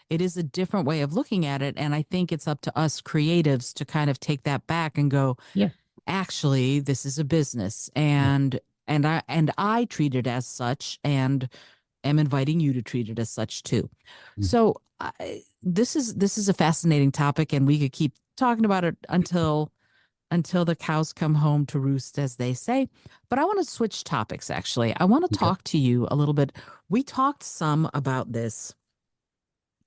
it is a different way of looking at it, and I think it's up to us creatives to kind of take that back and go, Yeah. actually, this is a business, Yeah. and I treat it as such, and am inviting you to treat it as such too. Mm. So this is a fascinating topic, and we could keep talking about it until the cows come home to roost, as they say. But I want to switch topics, actually. I want to Okay. talk to you a little bit. We talked some about this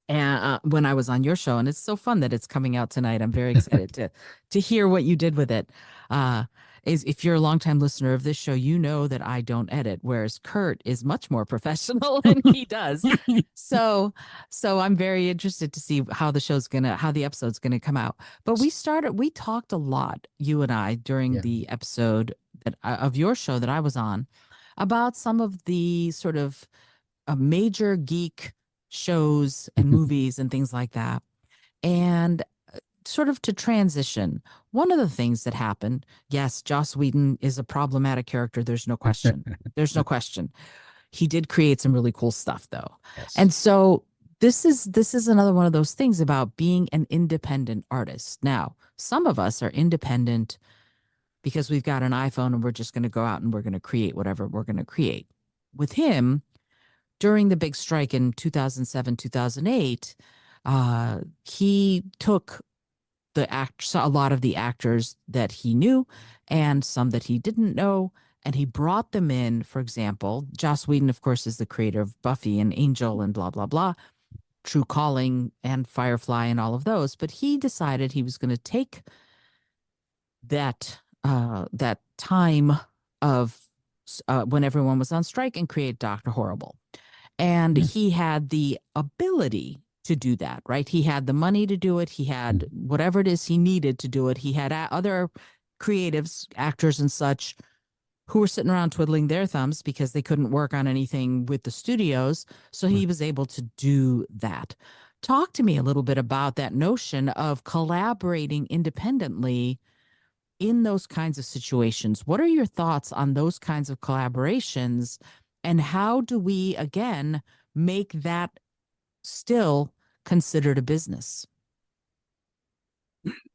when I was on your show, and it's so fun that it's coming out tonight. I'm very excited to hear what you did with it. Uh, is if you're a longtime listener of this show, you know that I don't edit, whereas Kurt is much more professional and he does. So, so I'm very interested to see how the episode's gonna come out. But we talked a lot, you and I, during Yeah. the episode of your show that I was on, about some of the sort of major geek shows and movies and things like that. And sort of to transition, one of the things that happened, yes, Joss Whedon is a problematic character. There's no question. There's no question. He did create some really cool stuff though. Yes. And so this is another one of those things about being an independent artist. Now, some of us are independent because we've got an iPhone and we're just going to go out and we're going to create whatever we're going to create. With him, during the big strike in 2007, 2008, he took a lot of the actors that he knew and some that he didn't know, and he brought them in. For example, Joss Whedon, of course, is the creator of Buffy and Angel and blah, blah, blah, True Calling and Firefly and all of those. But he decided he was going to take that time of when everyone was on strike and create Dr. Horrible. And Yeah. he had the ability to do that, right? He had the money to do it. He had whatever it is he needed to do it. He had other creatives, actors, and such who were sitting around twiddling their thumbs because they couldn't work on anything with the studios. So he Right. was able to do that. Talk to me a little bit about that notion of collaborating independently in those kinds of situations. What are your thoughts on those kinds of collaborations? And how do we, again, make that still considered a business?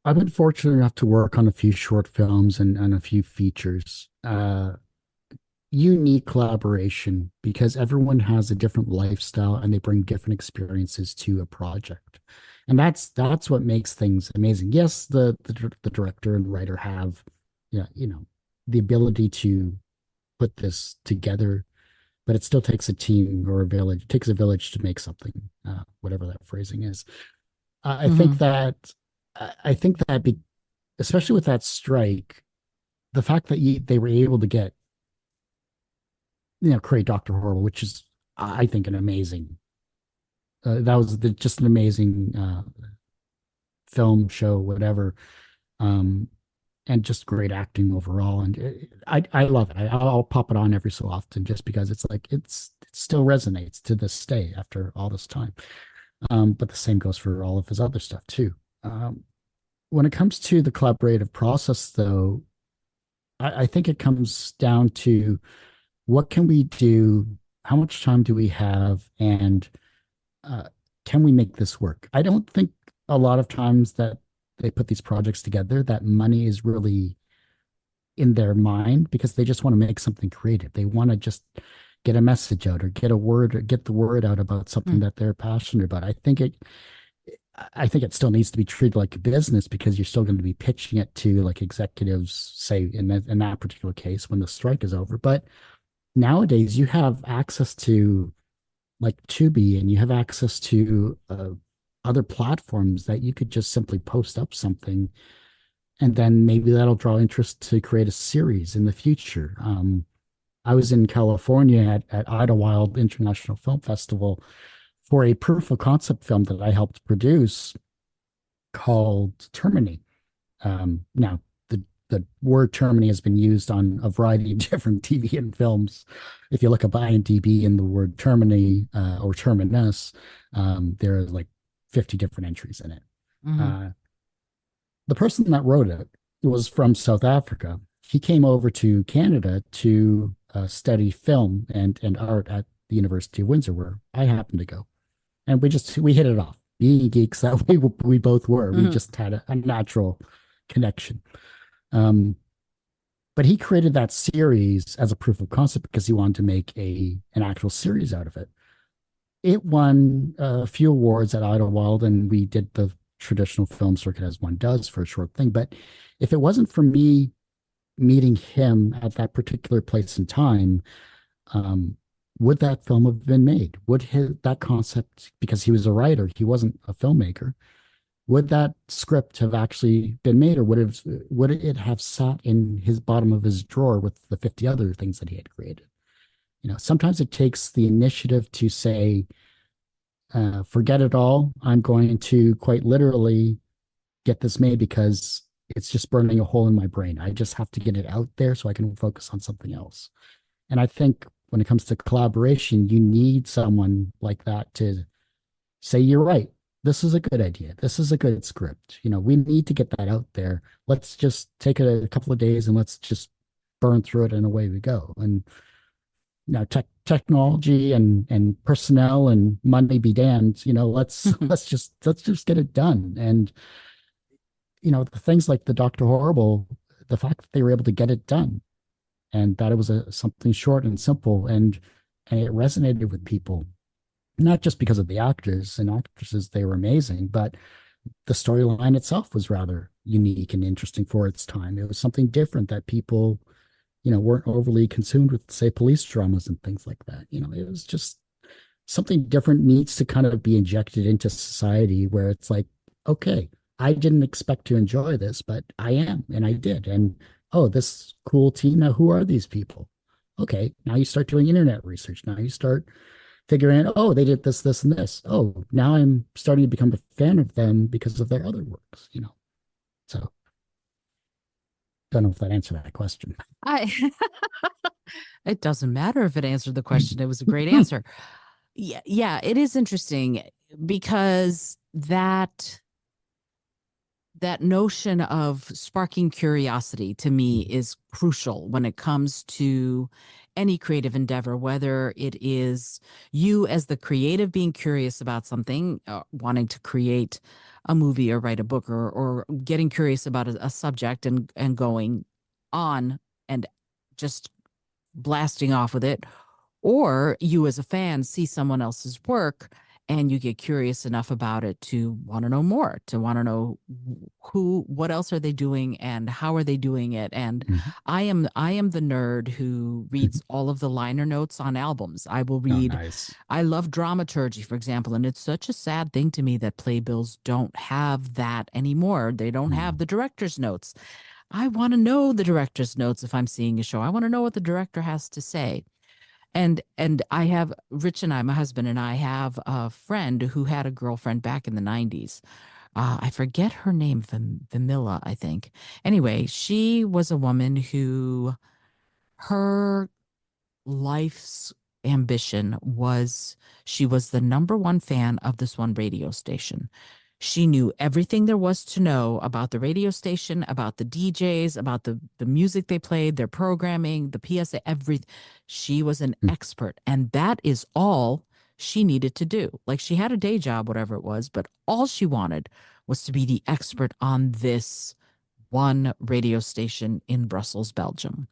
I've been fortunate enough to work on a few short films and a few features. You need collaboration because everyone has a different lifestyle and they bring different experiences to a project. And that's what makes things amazing. Yes, the director and writer have, yeah, the ability to put this together, but it still takes a team or a village. It takes a village to make something, whatever that phrasing is. I think Mm-hmm. that I think that especially with that strike, the fact that they were able to get, create Dr. Horrible, which is, I think, an amazing, that was just an amazing film, show, whatever, um, and just great acting overall. And I love it. I'll pop it on every so often just because it's like it still resonates to this day after all this time. But the same goes for all of his other stuff too. When it comes to the collaborative process, though, I think it comes down to what can we do, how much time do we have, and uh, can we make this work? I don't think a lot of times that they put these projects together that money is really in their mind because they just want to make something creative. They want to just get a message out or get the word out about something that they're passionate about. I think it still needs to be treated like a business because you're still going to be pitching it to like executives, say in that particular case when the strike is over. But nowadays you have access to like Tubi and you have access to other platforms that you could just simply post up something and then maybe that'll draw interest to create a series in the future. I was in California at Idlewild International Film Festival for a proof of concept film that I helped produce called Termini. Now, the word Termini has been used on a variety of different TV and films. If you look up IMDb and the word Termini or Terminus, there are like 50 different entries in it. Mm-hmm. The person that wrote it was from South Africa. he came over to Canada to study film and art at the University of Windsor, where I happened to go, and we hit it off. Being geeks that we both were, we Mhm. just had a natural connection. Um, but he created that series as a proof of concept because he wanted to make an actual series out of it. It won a few awards at Idlewild, and we did the traditional film circuit as one does for a short thing. But if it wasn't for me meeting him at that particular place and time, um, would that film have been made? Would that concept, because he was a writer, he wasn't a filmmaker, would that script have actually been made, or would it have sat in his bottom of his drawer with the 50 other things that he had created? Sometimes it takes the initiative to say, forget it all. I'm going to quite literally get this made because it's just burning a hole in my brain. I just have to get it out there so I can focus on something else. And I think when it comes to collaboration, you need someone like that to say, you're right. This is a good idea. This is a good script. We need to get that out there. Let's just take it a couple of days and let's just burn through it and away we go. And technology and personnel and money be damned. Let's just get it done. And the things like the Doctor Horrible, the fact that they were able to get it done and that it was something short and simple and it resonated with people, not just because of the actors and actresses, they were amazing, but the storyline itself was rather unique and interesting for its time. It was something different that people, weren't overly consumed with, say, police dramas and things like that. It was just something different needs to kind of be injected into society where it's like, okay, I didn't expect to enjoy this, but I am, and I did. And oh, this cool team. Now, who are these people? Okay, now you start doing internet research. Now you start figuring out, oh, they did this, this, and this. Oh, now I'm starting to become a fan of them because of their other works. So don't know if that answered that question. I It doesn't matter if it answered the question. It was a great answer. Yeah, yeah, it is interesting because that notion of sparking curiosity to me is crucial when it comes to any creative endeavor, whether it is you as the creative being curious about something, wanting to create a movie or write a book, or getting curious about a subject and going on and just blasting off with it, or you as a fan see someone else's work and you get curious enough about it to want to know more, to want to know what else are they doing and how are they doing it. And Mhm. I am the nerd who reads all of the liner notes on albums. I will Oh, read. nice. I love dramaturgy, for example, and it's such a sad thing to me that playbills don't have that anymore. They don't have Mm. the director's notes. I want to know the director's notes if I'm seeing a show. I want to know what the director has to say. And I have Rich and I, my husband and I, have a friend who had a girlfriend back in the 90s. I forget her name, Vamilla, I think. Anyway, she was a woman who her life's ambition was she was the number one fan of this one radio station. She knew everything there was to know about the radio station, about the DJs, about the music they played, their programming, the PSA, everything. She was an Mm. expert, and that is all she needed to do. Like, she had a day job, whatever it was, but all she wanted was to be the expert on this one radio station in Brussels, Belgium.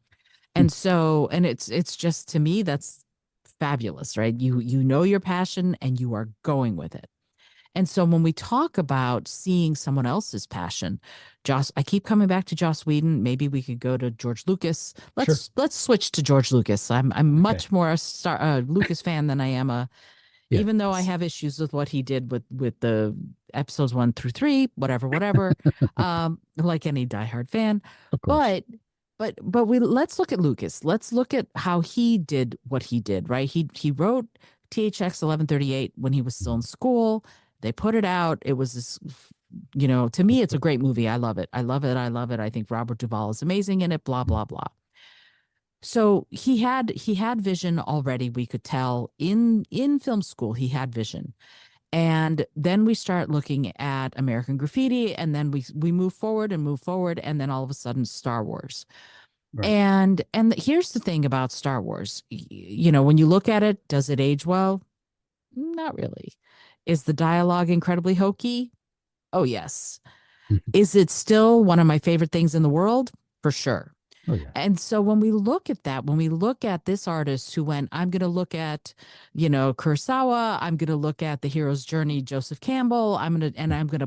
Mm. And so, and it's just, to me, that's fabulous, right? You know your passion and you are going with it. And so when we talk about seeing someone else's passion, Joss, I keep coming back to Joss Whedon. Maybe we could go to George Lucas. Sure. Let's switch to George Lucas. I'm Okay. much more a Lucas fan than I am even though I Yes. have issues with what he did with the episodes 1 through 3, whatever, like any diehard fan. Of course. But but we let's look at Lucas. Let's look at how he did what he did, right? He wrote THX 1138 when he was still in school. They put it out. It was this, to me, it's a great movie. I love it. I love it. I love it. I think Robert Duvall is amazing in it, blah, blah, blah. So he had vision already. We could tell in film school he had vision. And then we start looking at American Graffiti, and then we move forward and move forward, and then all of a sudden Star Wars. Right. And here's the thing about Star Wars. When you look at it, does it age well? Not really. Is the dialogue incredibly hokey? Oh, yes. Mhm. Is it still one of my favorite things in the world? For sure. Oh yeah. And so when we look at that, when we look at this artist who went, I'm going to look at, Kurosawa, I'm going to look at the hero's journey, Joseph Campbell, I'm going to I'm going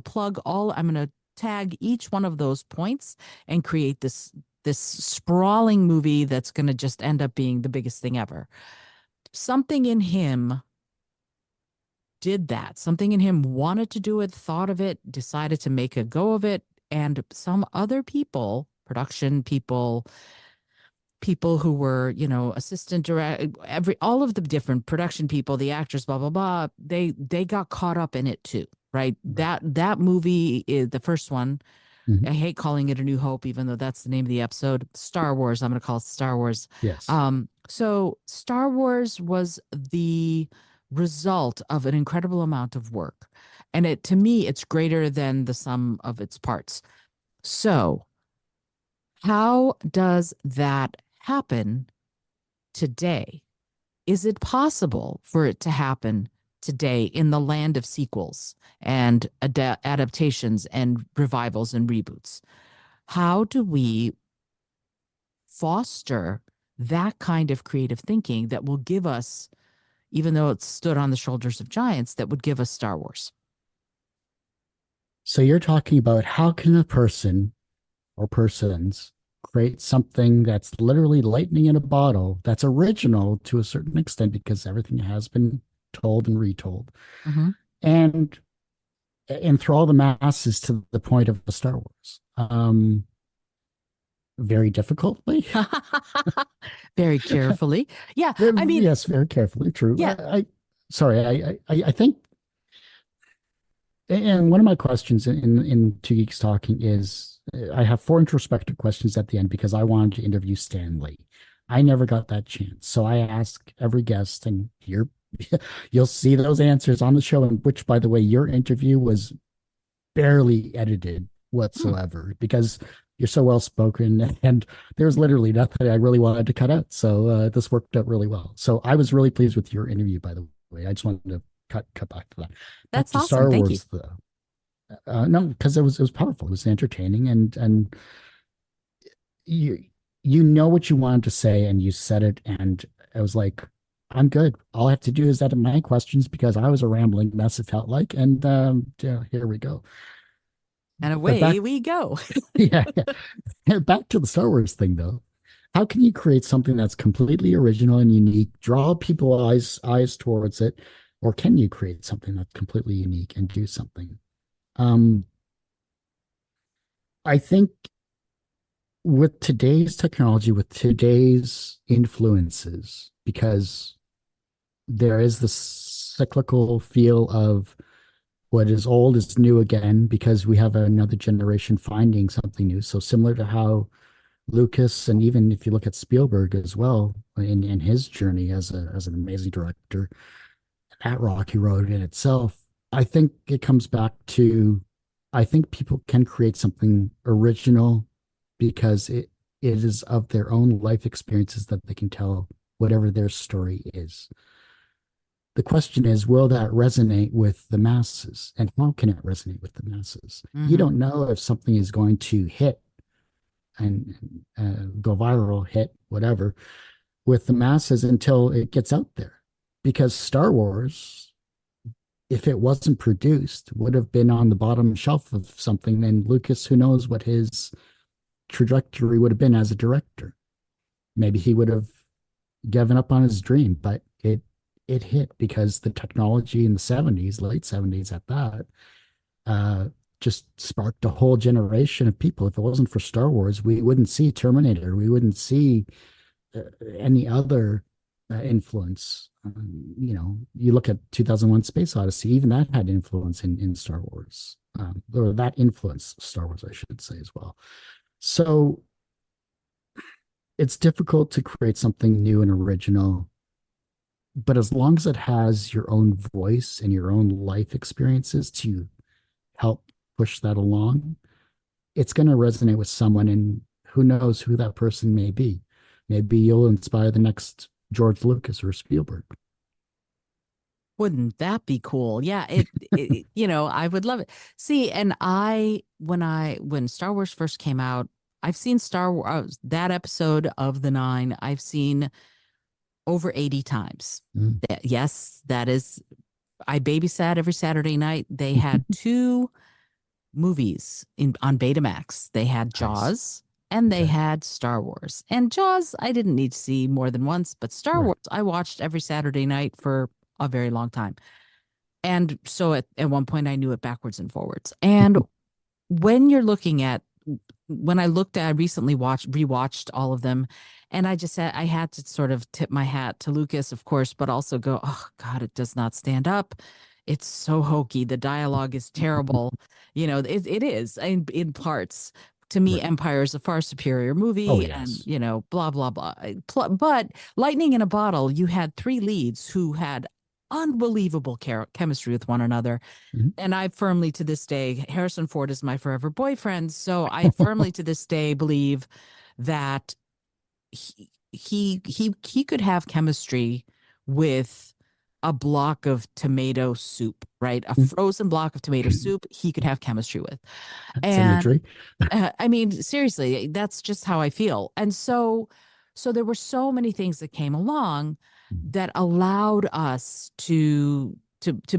to tag each one of those points and create this sprawling movie that's going to just end up being the biggest thing ever. Something in him did that. Something in him wanted to do it, thought of it, decided to make a go of it. And some other people, production people, people who were, assistant direct, all of the different production people, the actors, blah, blah, blah, they got caught up in it too. Right. Right. That movie is the first one. Mhm. I hate calling it A New Hope, even though that's the name of the episode. Star Wars. I'm going to call it Star Wars. Yes. So Star Wars was the result of an incredible amount of work. And to me, it's greater than the sum of its parts. So how does that happen today? Is it possible for it to happen today in the land of sequels and adaptations and revivals and reboots? How do we foster that kind of creative thinking that will give us, even though it stood on the shoulders of giants, that would give us Star Wars? So you're talking about how can a person or persons create something that's literally lightning in a bottle that's original to a certain extent because everything has been told and retold Mhm. and enthrall the masses to the point of a Star Wars. Very difficultly. Very carefully. Yeah. I mean, Yes, very carefully. True. yeah. Sorry. I think, and one of my questions in Two Geeks Talking is, I have four introspective questions at the end because I wanted to interview Stan Lee. I never got that chance, so I ask every guest, and you'll see those answers on the show. And which, by the way, your interview was barely edited Hmm. whatsoever because you're so well spoken and there's literally nothing I really wanted to cut out. So this worked out really well. So I was really pleased with your interview, by the way. I just wanted to cut back to that. Back That's to awesome. Star Thank you. Wars though. No, because it was powerful. It was entertaining and you you know what you wanted to say and you said it and I was like, I'm good. All I have to do is edit my questions because I was a rambling mess, it felt like. And yeah, here we go. And But away back we go. yeah, back to the Star Wars thing though. How can you create something that's completely original and unique, draw people eyes towards it, or can you create something that's completely unique and do something? Um, I think with today's technology, with today's influences, because there is this cyclical feel of what is old is new again, because we have another generation finding something new. So similar to how Lucas, and even if you look at Spielberg as well, in his journey as an amazing director, that Rocky Road in itself, I think it comes back to, I think people can create something original because it is of their own life experiences that they can tell whatever their story is. The question is, will that resonate with the masses? And how can it resonate with the masses? You Hmm. don't know if something is going to hit and go viral, hit, whatever, with the masses until it gets out there. Because Star Wars, if it wasn't produced, would have been on the bottom shelf of something. And Lucas, who knows what his trajectory would have been as a director. Maybe he would have given up on his dream, but it hit because the technology in the 70s, late 70s at that, uh, just sparked a whole generation of people. If it wasn't for Star Wars, we wouldn't see Terminator. We wouldn't see any other influence. You look at 2001 Space Odyssey, even that had influence in Star Wars, or that influenced Star Wars, I should say, as well. So it's difficult to create something new and original, but as long as it has your own voice and your own life experiences to help push that along, it's going to resonate with someone in who knows who that person may be? Maybe you'll inspire the next George Lucas or Spielberg. Wouldn't that be cool? Yeah, I would love it. See, and when Star Wars first came out, I've seen Star Wars that episode of the nine. I've seen over 80 times. Mm. Yes, that is. I babysat every Saturday night. They had two movies in on Betamax. They had Nice. Jaws and they Okay. had Star Wars. And Jaws, I didn't need to see more than once, but Star Right. Wars, I watched every Saturday night for a very long time. And so at one point, I knew it backwards and forwards. And when you're looking at, when I looked at, I recently rewatched all of them, and I just had, I had to sort of tip my hat to Lucas, of course, but also go, oh God, it does not stand up. It's so hokey. The dialogue is terrible. It is in parts. To me, Right. Empire is a far superior Oh, movie, and yes. blah blah blah. But Lightning in a Bottle, you had three leads who had unbelievable chemistry with one another. Mhm. And I firmly to this day, Harrison Ford is my forever boyfriend. So I firmly to this day believe that he could have chemistry with a block of tomato soup, right? A frozen block of tomato soup, he could have chemistry with. That's And imagery. I mean, seriously, that's just how I feel. And so there were so many things that came along that allowed us to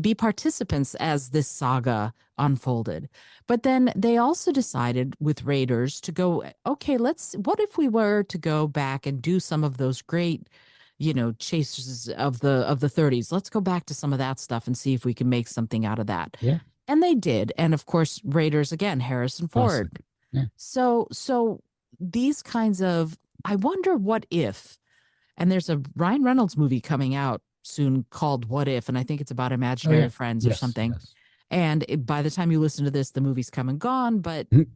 be participants as this saga unfolded. But then they also decided with Raiders to go, okay, what if we were to go back and do some of those great, chases of the 30s? Let's go back to some of that stuff and see if we can make something out of that. Yeah. And they did. And of course, Raiders again, Harrison Classic. Ford. Yeah. So these kinds of, I wonder what if, and there's a Ryan Reynolds movie coming out soon called What If, and I think it's about Oh, imaginary yeah. friends or Yes. something. Yes. And by the time you listen to this, the movie's come and gone. But Mhm.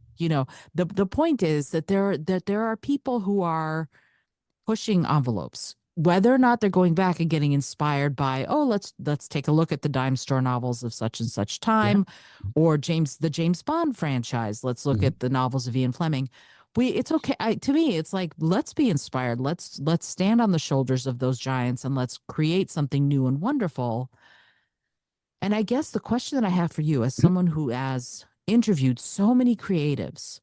the point is that there are people who are pushing envelopes, whether or not they're going back and getting inspired by, oh, let's take a look at the dime store novels of such and such Yeah. time, or the James Bond franchise. Let's look Mhm. at the novels of Ian Fleming. It's okay. To me, it's like, let's be inspired. Let's stand on the shoulders of those giants and let's create something new and wonderful. And I guess the question that I have for you, as Mhm. someone who has interviewed so many creatives,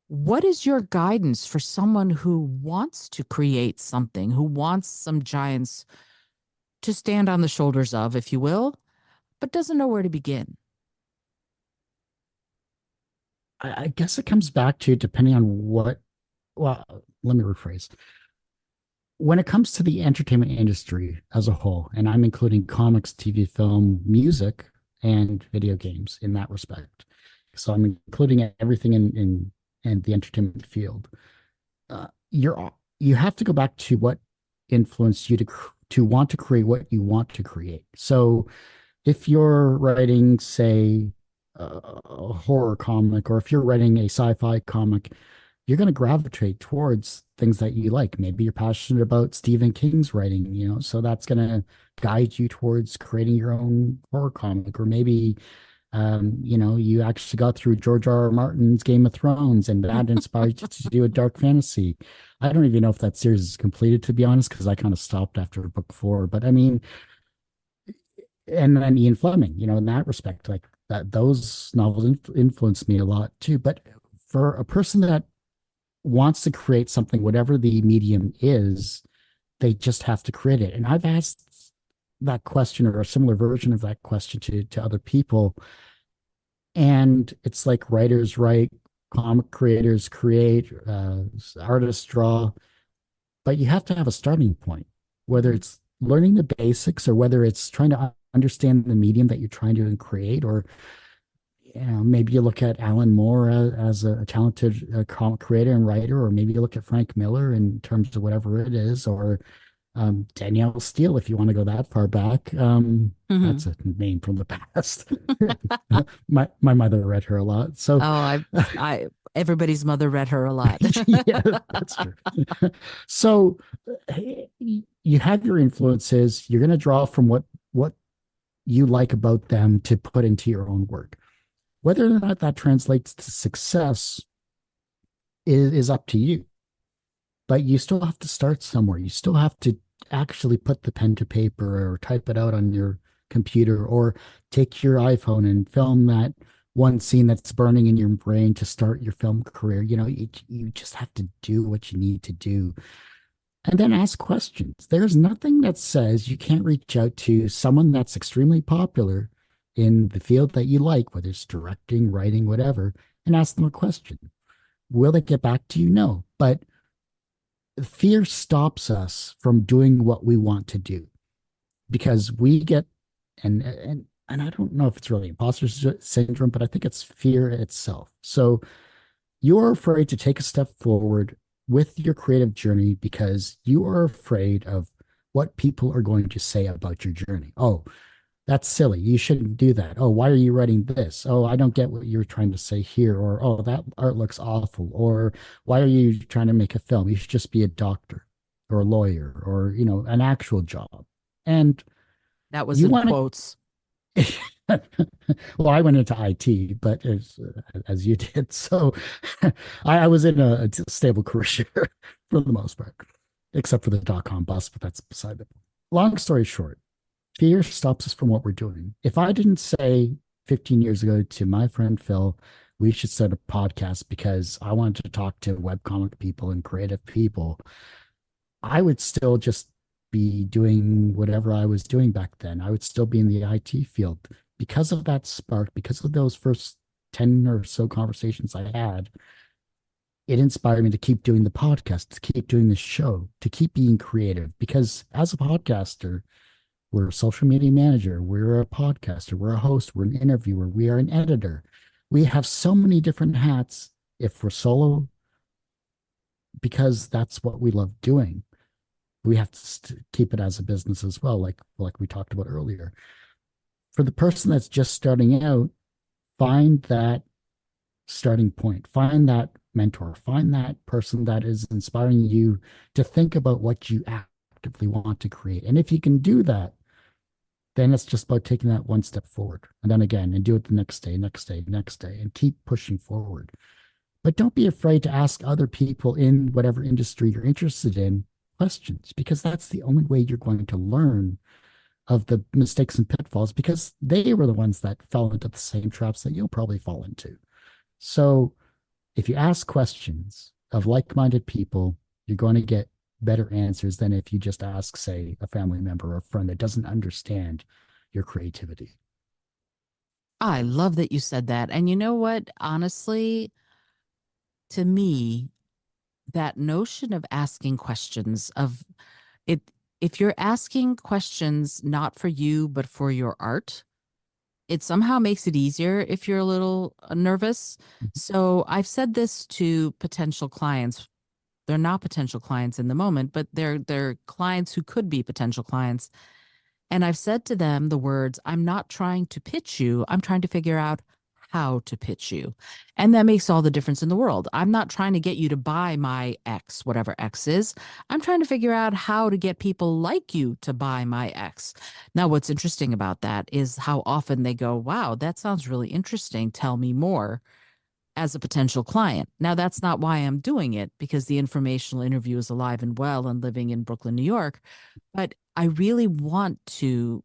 what is your guidance for someone who wants to create something, who wants some giants to stand on the shoulders of, if you will, but doesn't know where to begin? I guess it comes back to depending on what, well, let me rephrase. When it comes to the entertainment industry as a whole, and I'm including comics, TV, film, music, and video games in that respect. So I'm including everything in the entertainment field. You have to go back to what influenced you to want to create what you want to create. So if you're writing, say, a horror comic, or if you're writing a sci-fi comic, you're going to gravitate towards things that you like. Maybe you're passionate about Stephen King's writing, so that's going to guide you towards creating your own horror comic. Or maybe, you actually got through George R. R. Martin's Game of Thrones, and that inspired you to do a dark fantasy. I don't even know if that series is completed, to be honest, because I kind of stopped after book four. But I mean, and then Ian Fleming, in that respect, like that, those novels influenced me a lot too. But for a person that wants to create something, whatever the medium is, they just have to create it. And I've asked that question or a similar version of that question to other people. And it's like writers write, comic creators create, artists draw, but you have to have a starting point, whether Mhm. it's learning the basics or whether it's trying to understand the medium that you're trying to create. Or maybe you look at Alan Moore as a talented comic creator and writer, or maybe you look at Frank Miller in terms of whatever it is, or Danielle Steele, if you want to go that far back. Mhm. That's a name from the past. My mother read her a lot. So, Oh, I, everybody's mother read her a lot. yeah, that's true. So, you have your influences. You're going to draw from what you like about them to put into your own work. Whether or not that translates to success, is up to you. But you still have to start somewhere. You still have to actually put the pen to paper or type it out on your computer or take your iPhone and film that one scene that's burning in your brain to start your film career. You just have to do what you need to do and then ask questions. There's nothing that says you can't reach out to someone that's extremely popular in the field that you like, whether it's directing, writing, whatever, and ask them a question. Will they get back to you? No. But fear stops us from doing what we want to do because we get and I don't know if it's really imposter syndrome, but I think it's fear itself. So you're afraid to take a step forward with your creative journey because you are afraid of what people are going to say about your journey. Oh, that's silly. You shouldn't do that. Oh, why are you writing this? Oh, I don't get what you're trying to say here. Or, oh, that art looks awful. Or, why are you trying to make a film? You should just be a doctor or a lawyer or, an actual job. And That was you in want quotes. to, well, I went into IT, but as you did. So I was in a stable career for the most part, except for the dot-com bust, but that's beside the point. Long story short, fear stops us from what we're doing. If I didn't say 15 years ago to my friend Phil, we should start a podcast because I wanted to talk to webcomic people and creative people, I would still just be doing whatever I was doing back then. I would still be in the IT field because of that spark, because of those first 10 or so conversations I had. It inspired me to keep doing the podcast, to keep doing the show, to keep being creative. Because as a podcaster, we're a social media manager. We're a podcaster. We're a host. We're an interviewer. We are an editor. We have so many different hats if we're solo because that's what we love doing. We have to keep it as a business as well, like we talked about earlier. For the person that's just starting out, find that starting point, find that mentor, find that person that is inspiring you to think about what you actively want to create. And if you can do that, then it's just about taking that one step forward and then again and do it the next day, next day, next day, and keep pushing forward. But don't be afraid to ask other people in whatever industry you're interested in questions because that's the only way you're going to learn of the mistakes and pitfalls because they were the ones that fell into the same traps that you'll probably fall into. So if you ask questions of like-minded people, you're going to get better answers than if you just ask, say, a family member or a friend that doesn't understand your creativity. I love that you said that. And you know what? Honestly, to me, that notion of asking questions of it, if you're asking questions not for you, but for your art, it somehow makes it easier if you're a little nervous. So I've said this to potential clients. They're not potential clients in the moment, but they're clients who could be potential clients. And I've said to them the words, I'm not trying to pitch you. I'm trying to figure out how to pitch you. And that makes all the difference in the world. I'm not trying to get you to buy my X, whatever X is. I'm trying to figure out how to get people like you to buy my X. Now, what's interesting about that is how often they go, wow, that sounds really interesting. Tell me more as a potential client. Now, that's not why I'm doing it because the informational interview is alive and well and living in Brooklyn, New York. But I really want to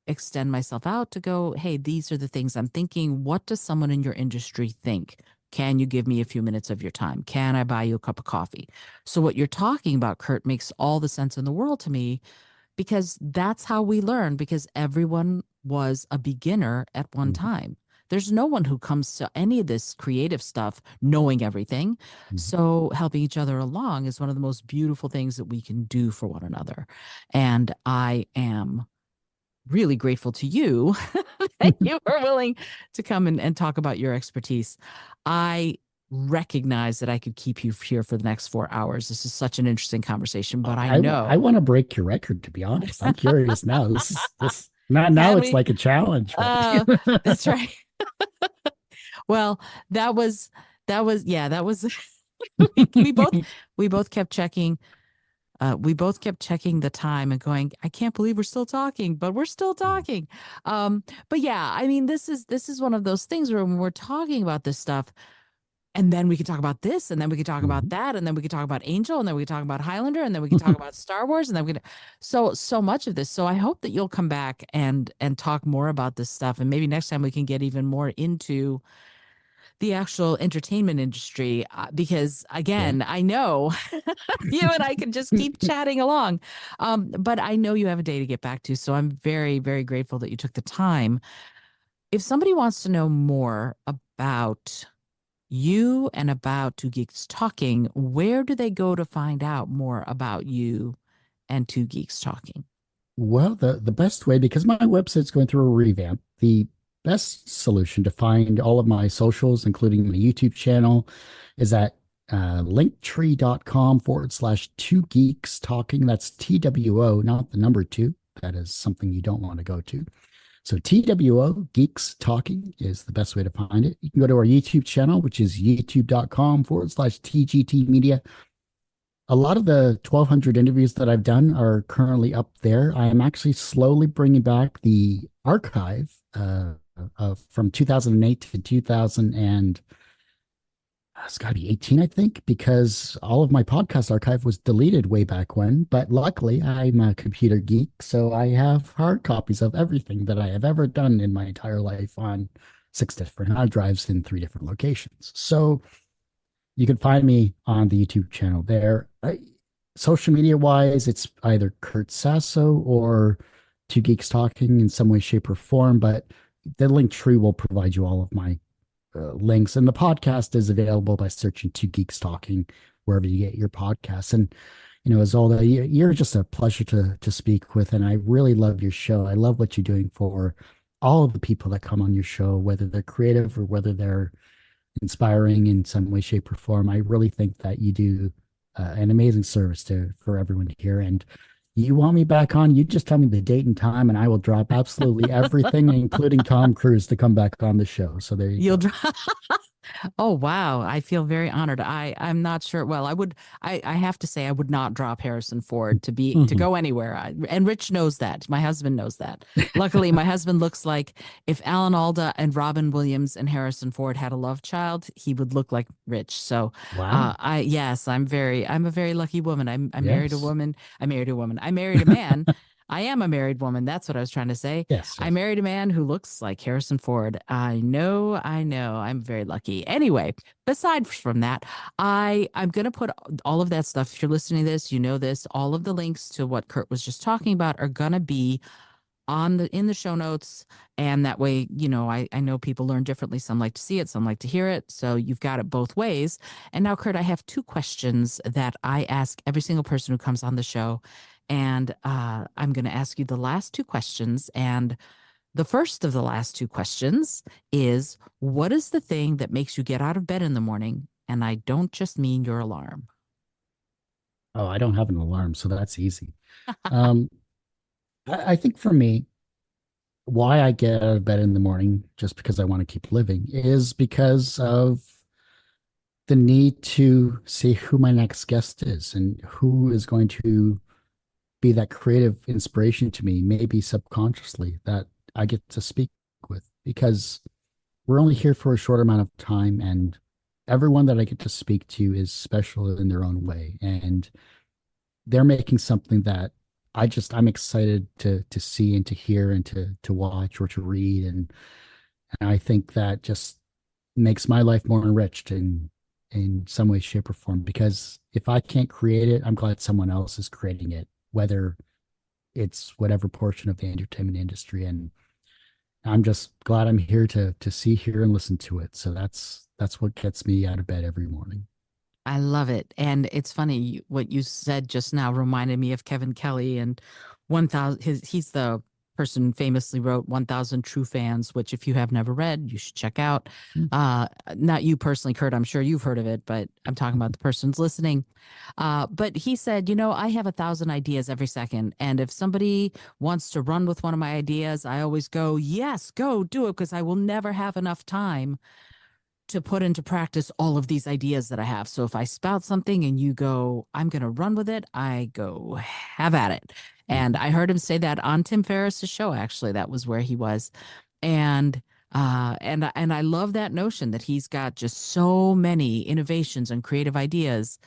extend myself out to go, hey, these are the things I'm thinking. What does someone in your industry think? Can you give me a few minutes of your time? Can I buy you a cup of coffee? So, what you're talking about, Kurt, makes all the sense in the world to me because that's how we learn, because everyone was a beginner at one Mhm. time. There's no one who comes to any of this creative stuff knowing everything. Mhm. So, helping each other along is one of the most beautiful things that we can do for one another. And I am really grateful to you that you were willing to come and talk about your expertise. I recognize that I could keep you here for the next 4 hours. This is such an interesting conversation, but I I know. want to break your record, to be honest. I'm curious now. This not now Can it's we? like a challenge, but That's right. Well, that was yeah, that was we both we both kept checking. We both kept checking the time and going, I can't believe we're still talking, but we're still talking. But yeah, I mean, this is one of those things where when we're talking about this stuff, and then we could talk about this, and then we could talk about Mhm. that, and then we could talk about Angel, and then we could talk about Highlander, and then we could talk about Star Wars, and then we could so much of this. So I hope that you'll come back and talk more about this stuff, and maybe next time we can get even more into the actual entertainment industry, because Sure. again, I know you and I can just keep chatting along, but I know you have a day to get back to, so I'm very, very grateful that you took the time. If somebody wants to know more about you and about Two Geeks Talking, where do they go to find out more about you and Two Geeks Talking? Well, the best way, because my website's going through a revamp, the best solution to find all of my socials, including my YouTube channel, is at linktree.com/ two geeks talking. That's TWO, not the number two. That is something you don't want to go to. So TWO Geeks Talking is the best way to find it. You can go to our YouTube channel, which is youtube.com/ TGT Media. A lot of the 1,200 interviews that I've done are currently up there. I am actually slowly bringing back the archive from 2008 to 2000, and it's got to be 18, I think, because all of my podcast archive was deleted way back when. But luckily, I'm a computer geek, so I have hard copies of everything that I have ever done in my entire life on 6 different hard drives in 3 different locations. So you can find me on the YouTube channel there. Social media wise, it's either Kurt Sasso or Two Geeks Talking in some way, shape, or form. But the link tree will provide you all of my links. And the podcast is available by searching Two Geeks Talking wherever you get your podcasts. And Izolda, you're just a pleasure to speak with, and I really love your show. I love what you're doing for all of the people that come on your show, whether they're creative or whether they're inspiring in some way, shape, or form. I really think that you do an amazing service to for everyone here. And you want me back on, you just tell me the date and time, and I will drop absolutely everything, including Tom Cruise, to come back on the show. So there you You'll go. drop. Oh wow, I feel very honored. I'm not sure. Well, I have to say I would not drop Harrison Ford to Mhm. go anywhere. And Rich knows that. My husband knows that. Luckily, my husband looks like if Alan Alda and Robin Williams and Harrison Ford had a love child, he would look like Rich. So, Wow. I'm a very lucky woman. I married a Yes. woman. I married a woman. I married a man. I am a married woman. That's what I was trying to say. Yes. I Yes. married a man who looks like Harrison Ford. I know, I know. I'm very lucky. Anyway, beside from that, I'm gonna put all of that stuff. If you're listening to this, you know this. All of the links to what Kurt was just talking about are gonna be on the in the show notes. And that way, I know people learn differently. Some like to see it, some like to hear it. So you've got it both ways. And now, Kurt, I have two questions that I ask every single person who comes on the show. And I'm going to ask you the last two questions. And the first of the last two questions is, what is the thing that makes you get out of bed in the morning? And I don't just mean your alarm. Oh, I don't have an alarm, so that's easy. Um, I think for me, why I get out of bed in the morning, just because I want to keep living, is because of the need to see who my next guest is and who is going to be that creative inspiration to me, maybe subconsciously, that I get to speak with. Because we're only here for a short amount of time, and everyone that I get to speak to is special in their own way. And they're making something that I'm excited to see and to hear and to watch or to read. And I think that just makes my life more enriched in some way, shape, or form. Because if I can't create it, I'm glad someone else is creating it, whether it's whatever portion of the entertainment industry. And I'm just glad I'm here to see, hear, and listen to it. So that's what gets me out of bed every morning. I love it. And it's funny, what you said just now reminded me of Kevin Kelly and 1000 he's the person who famously wrote 1000 True Fans, which if you have never read, you should check out. Not you personally, Kurt, I'm sure you've heard of it, but I'm talking about the persons listening. But he said, I have 1,000 ideas every second. And if somebody wants to run with one of my ideas, I always go, yes, go do it, because I will never have enough time to put into practice all of these ideas that I have. So if I spout something and you go, I'm going to run with it, I go, have at it. And Mhm. I heard him say that on Tim Ferriss's show, actually. That was where he was. And And I love that notion that he's got just so many innovations and creative ideas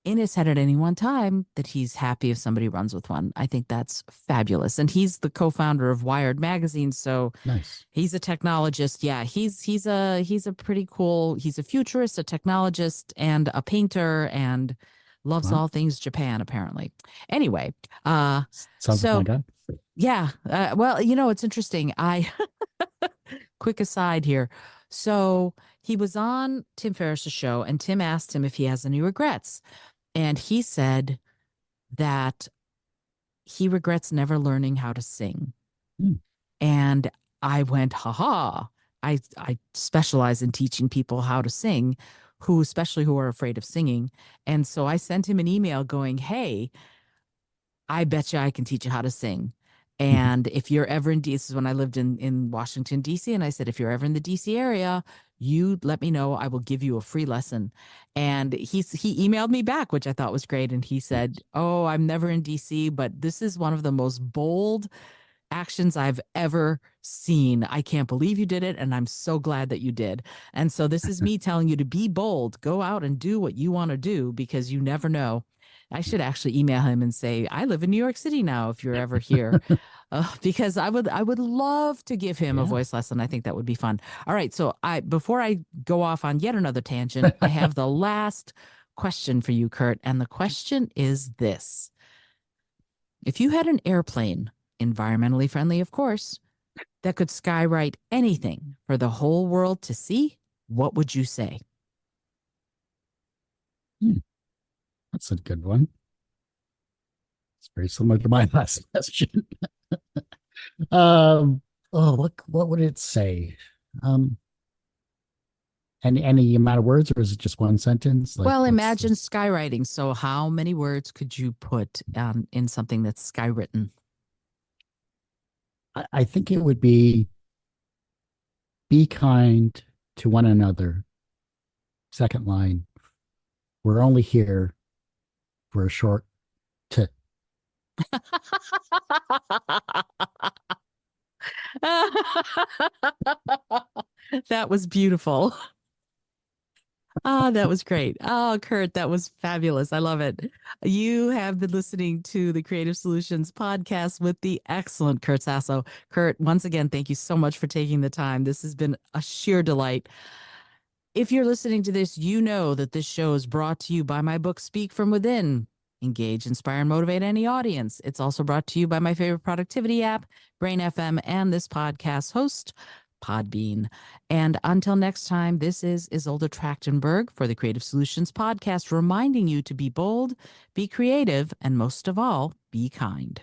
in his head at any one time that he's happy if somebody runs with one. I think that's fabulous. And he's the co-founder of Wired magazine, so Nice. he's a technologist. Yeah, he's a pretty cool. He's a futurist, a technologist, and a painter, and loves Wow. all things Japan. Apparently. Anyway, Sounds like my so guy. yeah. Well, it's interesting. I quick aside here. So he was on Tim Ferriss's show, and Tim asked him if he has any regrets, and he said that he regrets never learning how to sing. Hmm. And I went, haha. I specialize in teaching people how to sing, especially who are afraid of singing. And so I sent him an email going, hey, I bet you I can teach you how to sing. And if you're ever in DC, this is when I lived in Washington, DC. And I said, if you're ever in the DC area, you let me know. I will give you a free lesson. And he emailed me back, which I thought was great. And he said, oh, I'm never in DC, but this is one of the most bold actions I've ever seen. I can't believe you did it, and I'm so glad that you did. And so this is me telling you to be bold, go out and do what you want to do, because you never know. I should actually email him and say, I live in New York City now, if you're ever here. Because I would love to give him a Yeah. voice lesson. I think that would be fun. All right, so before I go off on yet another tangent, I have the last question for you, Kurt, and the question is this. If you had an airplane, environmentally friendly, of course, that could skywrite anything for the whole world to see, what would you say? Hmm. That's a good one. It's very similar to my last question. um, oh, what would it say? Um, any amount of words, or is it just one sentence? Like, Well, what's imagine skywriting. So how many words could you put in something that's skywritten? I think it would be kind to one another. Second line, we're only here for a short t. That was beautiful. Ah, that was great. Oh, Kurt, that was fabulous. I love it. You have been listening to the Creative Solutions podcast with the excellent Kurt Sasso. Kurt, once again, thank you so much for taking the time. This has been a sheer delight. If you're listening to this, you know that this show is brought to you by my book, Speak From Within. Engage, inspire, and motivate any audience. It's also brought to you by my favorite productivity app, Brain FM, and this podcast host, Podbean. And until next time, this is Isolde Trachtenberg for the Creative Solutions Podcast, reminding you to be bold, be creative, and most of all, be kind.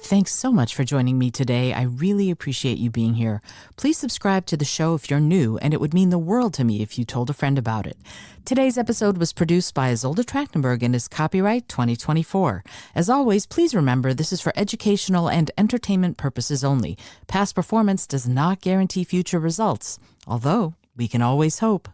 Thanks so much for joining me today. I really appreciate you being here. Please subscribe to the show if you're new, and it would mean the world to me if you told a friend about it. Today's episode was produced by Isolde Trachtenberg and is copyright 2024. As always, please remember this is for educational and entertainment purposes only. Past performance does not guarantee future results, although we can always hope.